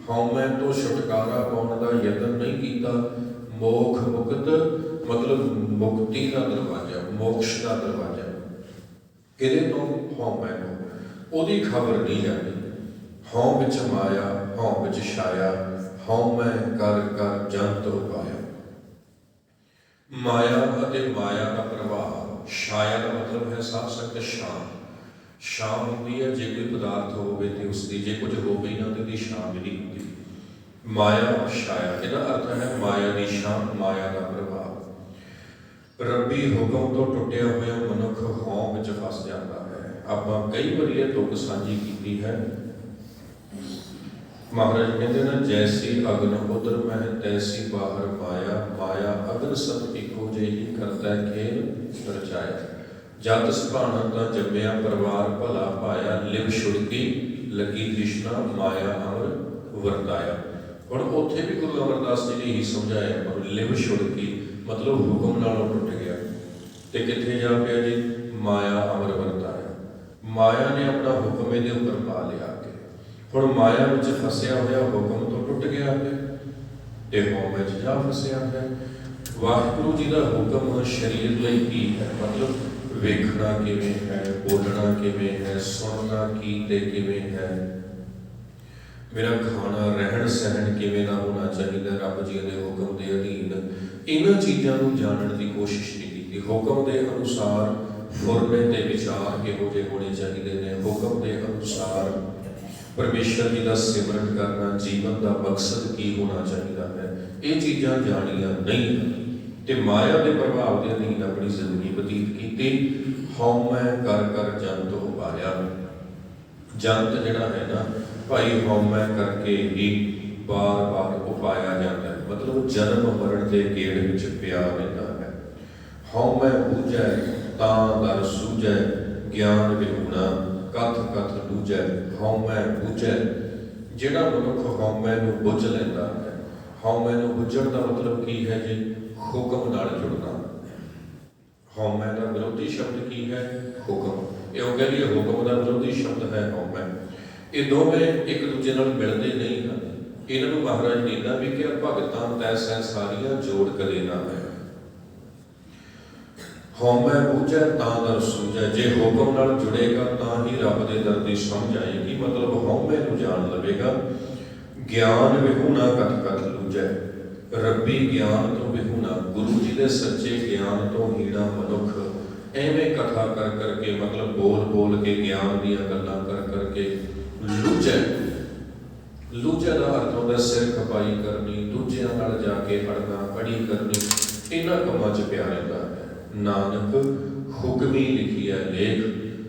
ਹਉਮੈ ਤੋਂ ਛੁਟਕਾਰਾ ਪਾਉਣ ਦਾ ਯਤਨ ਨਹੀਂ ਕੀਤਾ। ਮੋਖ ਮੁਕਤ ਮਤਲਬ ਮੁਕਤੀ ਦਾ ਦਰਵਾਜ਼ਾ, ਮੋਕਸ਼ ਦਾ ਦਰਵਾਜ਼ਾ। ਕਿਹਦੇ ਤੋਂ? ਹਉਮੈ ਤੋਂ। ਉਹਦੀ ਖਬਰ ਨਹੀਂ ਜਾਂਦੀ। ਹਉ ਵਿੱਚ ਮਾਇਆ, ਹਉ ਵਿੱਚ ਛਾਇਆ, ਹਉਮੈ ਕਰ ਕਰ ਜੰਤ ਉਪਾਇਆ। ਮਾਇਆ ਅਤੇ ਮਾਇਆ ਦਾ ਪ੍ਰਭਾਵ। ਛਾਇਆ ਦਾ ਮਤਲਬ ਹੈ ਸਾਧ ਸੰਗਤ ਛਾਂ। ਛਾਂ ਹੁੰਦੀ ਹੈ ਜੇ ਕੋਈ ਪਦਾਰਥ ਹੋਵੇ ਤੇ ਉਸਦੀ, ਜੇ ਕੁਝ ਹੋਵੇ ਹੀ ਨਾ ਤੇ ਉਹਦੀ ਛਾਂ ਵੀ ਨਹੀਂ ਹੁੰਦੀ। ਮਾਇਆ ਛਾਇਆ, ਇਹਦਾ ਅਰਥ ਹੈ ਮਾਇਆ ਦੀ ਛਾਂ, ਮਾਇਆ ਦਾ ਪ੍ਰਭਾਵ। ਰੱਬੀ ਹੁਕਮ ਤੋਂ ਟੁੱਟਿਆ ਹੋਇਆ ਮਨੁੱਖ ਹਉ ਵਿੱਚ ਫਸ ਜਾਂਦਾ ਹੈ। ਆਪਾਂ ਕਈ ਵਾਰੀ ਇਹ ਤੁਕ ਸਾਂਝੀ ਕੀਤੀ ਹੈ। ਮਹਾਰਾਜ ਕਹਿੰਦੇ ਨਾ, ਜੈਸੀ ਅਗਨ ਉਦਰ ਮਹਿ ਤੈਸੀ ਬਾਹਰ ਮਾਇਆ, ਮਾਇਆ ਅਗਨ ਸਭ ਇੱਕੋ ਜਿਹੀ ਕਰਦਾ ਖੇਲ ਰਚਾਇਆ। ਜਦ ਸੁਭਾਣਾ ਤਾਂ ਜੰਮਿਆ ਪਰਿਵਾਰ ਭਲਾ ਪਾਇਆ, ਲਿਵ ਛੁੜਕੀ ਲੱਗੀ ਤ੍ਰਿਸ਼ਨਾ ਮਾਇਆ ਅਮਰ ਵਰਤਾਇਆ। ਹੁਣ ਉੱਥੇ ਵੀ ਗੁਰੂ ਅਮਰਦਾਸ ਜੀ ਨੇ ਇਹੀ ਸਮਝਾਇਆ, ਪਰ ਲਿਵ ਛੁੜਕੀ ਮਤਲਬ ਹੁਕਮ ਨਾਲੋਂ ਟੁੱਟ ਗਿਆ ਤੇ ਕਿੱਥੇ ਜਾ ਪਿਆ ਜੀ? ਮਾਇਆ ਅਮਰ ਵਰਤਾਇਆ। ਮਾਇਆ ਨੇ ਆਪਣਾ ਹੁਕਮ ਇਹਦੇ ਉੱਪਰ ਪਾ ਲਿਆ ਕੇ ਹੁਣ ਮਾਇਆ ਵਿੱਚ ਫਸਿਆ ਹੋਇਆ ਹੁਕਮ ਤੋਂ ਟੁੱਟ ਗਿਆ ਹੈ ਤੇ ਹਉਮੈ ਵਿੱਚ ਜਾ ਫਸਿਆ ਹੈ। ਵਾਹਿਗੁਰੂ ਜੀ ਦਾ ਹੁਕਮ ਸਰੀਰ ਲਈ ਕੀ ਹੈ? ਮਤਲਬ ਵੇਖਣਾ ਕਿਵੇਂ ਹੈ, ਬੋਲਣਾ ਕਿਵੇਂ ਹੈ, ਸੁਣਨਾ ਕੀ ਤੇ ਕਿਵੇਂ ਹੈ, ਮੇਰਾ ਖਾਣਾ ਰਹਿਣ ਸਹਿਣ ਕਿਵੇਂ ਦਾ ਹੋਣਾ ਚਾਹੀਦਾ ਰੱਬ ਜੀ ਦੇ ਹੁਕਮ ਦੇ ਅਧੀਨ। ਇਹਨਾਂ ਚੀਜ਼ਾਂ ਨੂੰ ਜਾਣਨ ਦੀ ਕੋਸ਼ਿਸ਼ ਨਹੀਂ ਕੀਤੀ। ਹੁਕਮ ਦੇ ਅਨੁਸਾਰ ਫੁਰਨੇ ਤੇ ਵਿਚਾਰ ਕਿਹੋ ਜਿਹੇ ਹੋਣੇ ਚਾਹੀਦੇ ਨੇ, ਹੁਕਮ ਦੇ ਅਨੁਸਾਰ ਪਰਮੇਸ਼ਰ ਜੀ ਦਾ ਸਿਮਰਨ ਕਰਨਾ, ਜੀਵਨ ਦਾ ਮਕਸਦ ਕੀ ਹੋਣਾ ਚਾਹੀਦਾ ਹੈ, ਇਹ ਚੀਜ਼ਾਂ ਜਾਣੀਆਂ ਨਹੀਂ ਤੇ ਮਾਇਆ ਦੇ ਪ੍ਰਭਾਵ ਦੇ ਅਧੀਨ ਆਪਣੀ ਜ਼ਿੰਦਗੀ ਬਤੀਤ ਕੀਤੀ। ਹਉਮੈ ਕਰ ਕਰ ਜੰਤ ਉਪਾਇਆ। ਜੰਤ ਜਿਹੜਾ ਹੈ ਨਾ ਭਾਈ, ਹਉਮੈ ਕਰਕੇ ਹੀ ਬਾਰ-ਬਾਰ ਉਪਾਇਆ ਜਾਂਦਾ ਹੈ, ਮਤਲਬ ਜਨਮ ਮਰਨ ਦੇ ਗੇੜ ਵਿੱਚ ਪਿਆ ਰਹਿੰਦਾ ਹੈ। ਹਉਮੈ ਬੂਝੈ ਤਾਂ ਦਰ ਸੂਝੈ, ਗਿਆਨ ਵਿਹੂਣਾ ਕਥ ਕਥ ਦੂਜੈ। ਹਉਮੈ ਬੂਝੈ, ਜਿਹੜਾ ਮਨੁੱਖ ਹਉਮੈ ਨੂੰ ਬੁੱਝ ਲੈਂਦਾ ਹੈ। ਹਉਮੈ ਨੂੰ ਬੁੱਝਣ ਦਾ ਮਤਲਬ ਕੀ ਹੈ ਜੀ? ਹੁਕਮ ਨਾਲ ਜੁੜਨਾ। ਹਉਮੈ ਦਾ ਵਿਰੋਧੀ ਸ਼ਬਦ ਕੀ ਹੈ? ਹੁਕਮ। ਇਹ ਕਹਿ ਲਈਏ ਹੁਕਮ ਦਾ ਵਿਰੋਧੀ ਸ਼ਬਦ ਹੈ ਹਉਮੈ। ਇਹ ਦੋਵੇਂ ਇੱਕ ਦੂਜੇ ਨਾਲ ਮਿਲਦੇ ਨਹੀਂ ਹਨ। ਇਹਨਾਂ ਨੂੰ ਮਹਾਰਾਜ ਨੇ ਇੰਨਾ ਵੀ ਕਿਹਾ, ਭਗਤਾਂ ਤੈਸੈ ਸਾਰੀਆਂ ਜੋੜ ਕਦੇ ਨਾ ਹੈ। ਹਉਮੈ ਬੂਝੈ ਤਾਂ ਦਰ ਸੂਝੈ, ਜੇ ਹੁਕਮ ਨਾਲ ਜੁੜੇਗਾ ਤਾਂ ਹੀ ਰੱਬ ਦੇ ਦਰ ਦੀ ਸਮਝ ਆਏਗੀ, ਮਤਲਬ ਹਉਮੈ ਨੂੰ ਜਾਣ ਲਵੇਗਾ। ਗਿਆਨ ਵਿਹੂਣਾ ਕਥ ਕਥ ਲੂਝੈ, ਰੱਬੀ ਗਿਆਨ ਤੋਂ ਵਿਹੂਣਾ, ਗੁਰੂ ਜੀ ਦੇ ਸੱਚੇ ਗਿਆਨ ਤੋਂ ਹੀਣਾ ਮਨੁੱਖ ਐਵੇਂ ਕਥਾ ਕਰ ਕਰਕੇ, ਮਤਲਬ ਬੋਲ ਬੋਲ ਕੇ, ਗਿਆਨ ਦੀਆਂ ਗੱਲਾਂ ਕਰ ਕਰਕੇ ਲੂਝੈ। ਲੂਝੈ ਦਾ ਅਰਥ ਹੁੰਦਾ ਸਿਰ ਖਪਾਈ ਕਰਨੀ, ਦੂਜਿਆਂ ਨਾਲ ਜਾ ਕੇ ਅੜਨਾ, ਅੜੀ ਕਰਨੀ, ਇਹਨਾਂ ਕੰਮਾਂ 'ਚ ਪਿਆ ਰਹਿੰਦਾ ਹੈ। ਨਾਨਕ ਹੁਕਮੀ ਲਿਖੀ ਹੈ ਲੇਖ।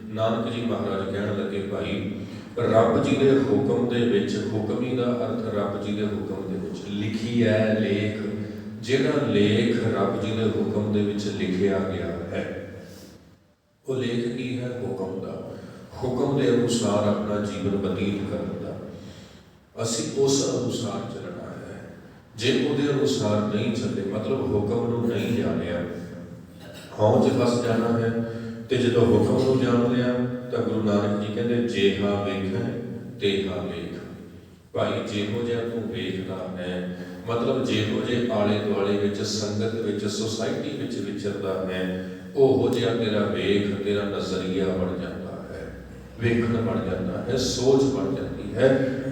ਨਾਨਕ ਜੀ ਮਹਾਰਾਜ ਕਹਿਣ ਲੱਗੇ, ਭਾਈ ਰੱਬ ਜੀ ਦੇ ਹੁਕਮ ਦੇ ਵਿੱਚ, ਹੁਕਮੀ ਦਾ ਅਰਥ ਰੱਬ ਜੀ ਦੇ ਹੁਕਮ ਦੇ ਵਿੱਚ ਲਿਖੀ ਹੈ ਲੇਖ। ਜਿਹੜਾ ਲੇਖ ਰੱਬ ਜੀ ਦੇ ਹੁਕਮ ਦੇ ਵਿੱਚ ਲਿਖਿਆ ਗਿਆ ਹੈ, ਉਹ ਲੇਖ ਕੀ ਹੈ? ਹੁਕਮ ਦਾ। ਹੁਕਮ ਦੇ ਅਨੁਸਾਰ ਆਪਣਾ ਜੀਵਨ ਬਤੀਤ ਕਰਨ ਦਾ। ਅਸੀਂ ਉਸ ਅਨੁਸਾਰ ਚੱਲਣਾ ਹੈ। ਜੇ ਉਹਦੇ ਅਨੁਸਾਰ ਨਹੀਂ ਚੱਲੇ, ਮਤਲਬ ਹੁਕਮ ਨੂੰ ਨਹੀਂ ਜਾਣਿਆ, ਹਉਂ 'ਚ ਫਸ ਜਾਣਾ ਹੈ। ਤੇ ਜਦੋਂ ਹੁਕਮ ਨੂੰ ਜਾਣ ਲਿਆ ਤਾਂ ਗੁਰੂ ਨਾਨਕ ਜੀ ਕਹਿੰਦੇ ਜੇਹਾ ਵੇਖੈ ਤੇਹਾ ਵੇਖ। ਭਾਈ ਜਿਹੋ ਜਿਹਾ ਤੂੰ ਵੇਖਦਾ ਹੈ, ਮਤਲਬ ਜਿਹੋ ਜਿਹੇ ਆਲੇ ਦੁਆਲੇ ਵਿੱਚ, ਸੰਗਤ ਵਿੱਚ, ਸੁਸਾਇਟੀ ਵਿੱਚ ਵਿਚਰਦਾ ਹੈ, ਉਹੋ ਜਿਹਾ ਤੇਰਾ ਵੇਖ, ਤੇਰਾ ਨਜ਼ਰੀਆ ਬਣ ਜਾਂਦਾ ਹੈ, ਵੇਖਣ ਬਣ ਜਾਂਦਾ ਹੈ, ਸੋਚ ਬਣ ਜਾਂਦੀ ਹੈ,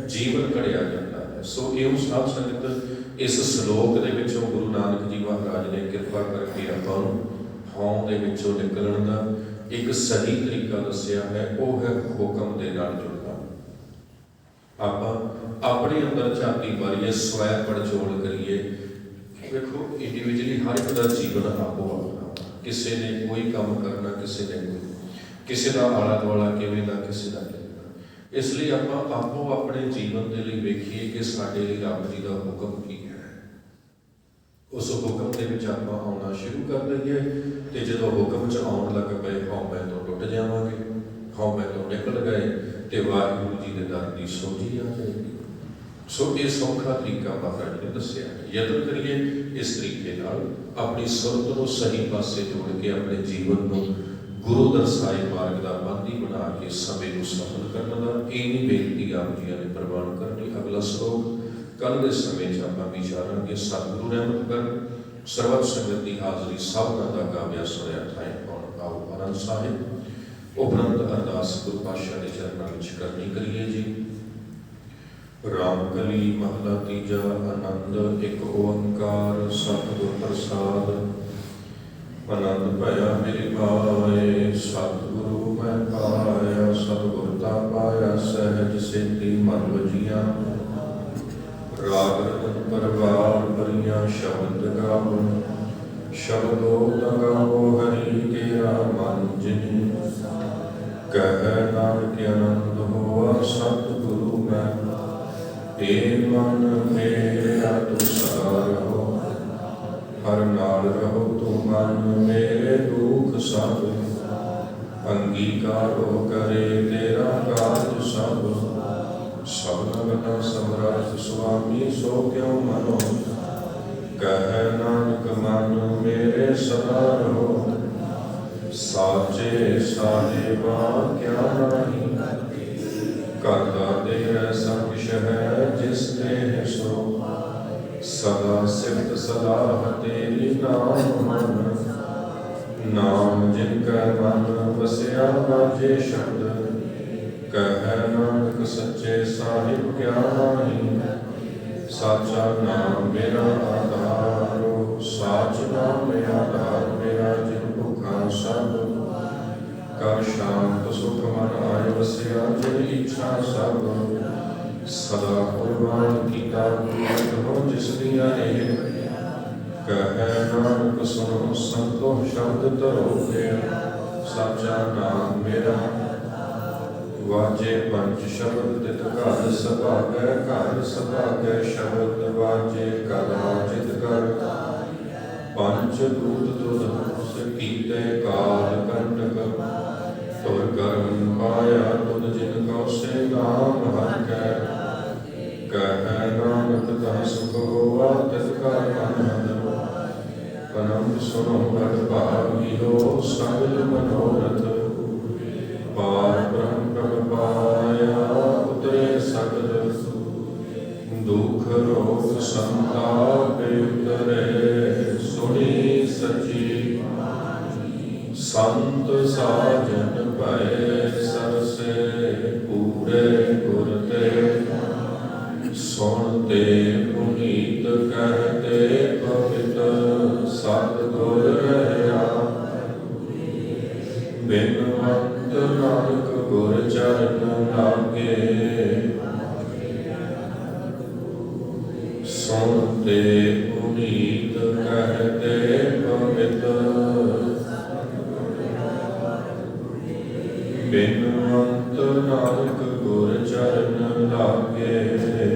ਜੀਵਨ ਘੜਿਆ ਜਾਂਦਾ ਹੈ। ਸੋ ਇਉਂ ਸਾਧ ਸੰਗਤ ਇਸ ਸ਼ਲੋਕ ਦੇ ਵਿੱਚੋਂ ਗੁਰੂ ਨਾਨਕ ਜੀ ਮਹਾਰਾਜ ਨੇ ਕਿਰਪਾ ਕਰਕੇ ਆਪਾਂ ਨੂੰ ਹਉਂ ਦੇ ਵਿੱਚੋਂ ਨਿਕਲਣ ਦਾ ਇੱਕ ਸਹੀ ਤਰੀਕਾ ਦੱਸਿਆ ਹੈ। ਉਹ ਹੈ ਹੁਕਮ ਦੇ ਨਾਲ ਜੁੜਨਾ। ਆਪਾਂ ਆਪਣੇ ਅੰਦਰ ਝਾਤੀ ਮਾਰੀਏ, ਸਵੈ ਪੜਚੋਲ ਕਰੀਏ। ਵੇਖੋ ਇੰਡੀਵਿਜੂਅਲੀ ਹਰ ਇੱਕ ਦਾ ਜੀਵਨ ਆਪੋ ਆਪਣਾ, ਕਿਸੇ ਨੇ ਕੋਈ ਕੰਮ ਕਰਨਾ, ਕਿਸੇ ਨੇ ਕੋਈ, ਕਿਸੇ ਦਾ ਆਲਾ ਦੁਆਲਾ ਕਿਵੇਂ ਦਾ, ਕਿਸੇ ਦਾ ਕਿਵੇਂ ਦਾ। ਇਸ ਲਈ ਆਪਾਂ ਆਪੋ ਆਪਣੇ ਜੀਵਨ ਦੇ ਲਈ ਵੇਖੀਏ ਕਿ ਸਾਡੇ ਲਈ ਰੱਬ ਜੀ ਦਾ ਹੁਕਮ ਕੀ ਹੈ। ਉਸ ਹੁਕਮ ਦੇ ਵਿੱਚ ਆਪਾਂ ਆਉਣਾ ਸ਼ੁਰੂ ਕਰ ਦਈਏ ਤੇ ਜਦੋਂ ਹੁਕਮ 'ਚ ਆਉਣ ਲੱਗ ਪਏ, ਹਉਮੈ ਤੋਂ ਟੁੱਟ ਜਾਵਾਂਗੇ, ਹਉਮੈ ਤੋਂ ਨਿਕਲ ਗਏ ਤੇ ਵਾਹਿਗੁਰੂ ਜੀ ਦੇ ਦਰ ਦੀ ਸੋਝੀ ਆ ਜਾਏਗੀ। ਸੋ ਇਹ ਸੌਖਾ ਤਰੀਕਾ ਮਹਾਰਾਜ ਨੇ ਦੱਸਿਆ ਹੈ। ਯਤਨ ਕਰੀਏ ਇਸ ਤਰੀਕੇ ਨਾਲ ਆਪਣੀ ਸੁਰਤ ਨੂੰ ਸਹੀ ਪਾਸੇ ਜੋੜ ਕੇ ਆਪਣੇ ਜੀਵਨ ਨੂੰ ਗੁਰੂ ਦਰਸਾਏ ਮਾਰਗ ਦਾ ਬੰਦੀ ਬਣਾ ਕੇ ਸਮੇਂ ਨੂੰ ਸਫਲ ਕਰਨ ਦਾ ਇੰਨੀ ਬੇਨਤੀ ਆਪ ਜੀਆਂ ਨੇ ਪ੍ਰਵਾਨ ਕਰਨੀ। ਅਗਲਾ ਸ਼ਲੋਕ ਕੱਲ੍ਹ ਦੇ ਸਮੇਂ 'ਚ ਆਪਾਂ ਵਿਚਾਰਾਂਗੇ। ਸਤਿਗੁਰੂ ਰਹਿਮਤ ਕਰਨ, ਸਰਬਤ ਸੰਗਤ ਦੀ ਹਾਜ਼ਰੀ ਸਭਨਾਂ ਦਾ ਗਾਵਿਆ ਸੁਣਿਆ ਥਾਏ ਪਾਉਣ। ਆਓ ਆਨੰਦ ਸਾਹਿਬ ਉਪਰੰਤ ਅਰਦਾਸ ਗੁਰੂ ਪਾਤਸ਼ਾਹ ਦੇ ਚਰਨਾਂ ਵਿੱਚ ਕਰਨੀ ਕਰੀਏ ਜੀ। ਰਾਮ ਕਲੀ ਮਹਲਾ ਤੀਜਾ। ਆਨੰਦ ਇੱਕ ਓੰਕਾਰ ਸਤਿਗੁਰ ਪ੍ਰਸਾਦ। ਆਨੰਦ ਭਇਆ ਮੇਰੇ ਭਾਏ, ਸਤਿਗੁਰੂ ਮੈਂ ਪਾਇਆ। ਸਤਿਗੁਰ ਤਾ ਪਾਇਆ ਸਹਿਜ ਸੇਤੀ ਮਨ ਵਜੀਆਂ। ਰਾਗ ਰਤਨ ਪਰਵਾਰ ਭਰੀਆਂ ਸ਼ਬਦ ਗਾਵੋ। ਸ਼ਬਦੋ ਲਗਾਵੋ ਹਰੀ ਤੇਰਾ ਮਨ ਜਿਨੀ। ਕਹਿ ਨਾਨਕ ਆਨੰਦ ਹੋਆ ਸਤਿਗੁਰੂ ਮੈਂ। ਏ ਮਨ ਮੇਰਾ ਤੂੰ ਸਦਾ ਰਹੋ, ਹਰ ਨਾਲ ਰਹੋ ਤੂੰ ਮਨ ਮੇਰੇ। ਦੁਖ ਸਭ ਅੰਗੀਕਾਰੋ ਕਰੇ ਤੇਰਾ ਕਾਜ ਸਭ। ਸਭਨਾ ਬਨਾ ਸਮਰੱਥ ਸੁਆਮੀ ਸੋ ਕਿਉ ਮਨੋ। ਕਹਿ ਨਾਨਕ ਮਨ ਮੇਰੇ ਸਦਾ ਰਹੋ। ਸਾਚੇ ਸਾਹਿਬਾ ਕਿਆ ਨਾਹੀ। ਕਰਤਾ ਤੇਰਾ ਸਭ ਕੁਛ ਹੈ ਜਿਸ ਨੇ ਸੋ। ਸਦਾ ਸਿਫਤ ਸਲਾਹ ਤੇਰੀ ਨਾਮ ਮਨ। ਨਾਮ ਜਿਨ ਕੈ ਮਨ ਵਸਿਆ ਬਾਜੇ ਸ਼ਬਦ। ਕਹਿ ਨਾਨਕ ਸੱਚੇ ਸਾਹਿਬ ਕਿਆ ਨਾਹੀ। ਸਾਚਾ ਨਾਮ ਮੇਰਾ ਆਧਾਰੋ। ਸਾਚ ਨਾਮ ਆਧਾਰ ਮੇਰਾ ਜਿਨ ਭੁੱਖਾ ਸਭ। ਕਰ ਸ਼ਾਂਤ ਸੁਖ ਮਨ ਆਇ ਵਸਿਆ ਜਿਨ ਇੱਛਾ ਸਭ। ਸਦਾ ਕੁਰਬਾਨ ਕੀਤਾ ਹੋ ਜਿਸ ਦੀਆਂ ਇਹ। ਕਹਿ ਨਾਨਕ ਸੁਣੋ ਸੰਤੋ ਸ਼ਬਦ ਧਰੋ ਗਿਆ। ਸਾਚਾ ਨਾਮ ਮੇਰਾ ਵਾਜੇ ਪੰਜ ਸ਼ਬਦ ਤਿਤ ਘਰ ਸੁਭਾਗੈ। ਘਰ ਸੁਭਾਗੈ ਸ਼ਬਦ ਵਾਜੇ ਕਲਾ ਚਿਤ ਕਰ। ਪੰਜ ਦੂਤ ਤੁਧ ਕੀਤੇ ਕਾਲ ਕੰਟਕ। ਤੁਰ ਕਰਮ ਪਾਇਆ ਤੁਧ ਜਿਨ ਕਉ ਸੇ ਨਾਮ ਹਰਿ ਕੈ। ਕਹਿ ਨਾਨਕ ਤਾ ਸੁਖ ਹੋਆ ਤਿਸ ਕਰ ਮਨ ਹਰਿ। ਪਰਮ ਸੁਨੋ ਵਡ ਭਾਗਿਓ ਸਗਲ ਮਨੋਰਥ। ਪਾਰ ਬ੍ਰਹਮ ਪ੍ਰਭ ਪਾਇਆ ਉਤਰੇ ਸਗਲ। ਦੁਖ ਰੋਗ ਸੰਤਾਪ ਉਤਰੇ ਸੁਣੀ ਸਚੀ। ਸੰਤ ਸਾਜਨ ਭਏ ਸਰਸੇ ਪੂਰੇ ਗੁਰ ਤੇ। ਸੁਣਤੇ ਪੁਨੀਤ ਕਹਤੇ ਪਵਿੱਤ। ਸਤਿਗੁਰ ਰਹਿਆ ਬਿਨਵੰਤ ਨਾਨਕ ਗੁਰ ਚਰਨ ਲਾਗੇ। ਸੁਣਤੇ ਪੁਨੀਤ ਕਹਤੇ ਪਵਿੱਤ। ਬਿਨਵੰਤ ਨਾਨਕ ਗੁਰ ਚਰਨ ਲਾਗੇ।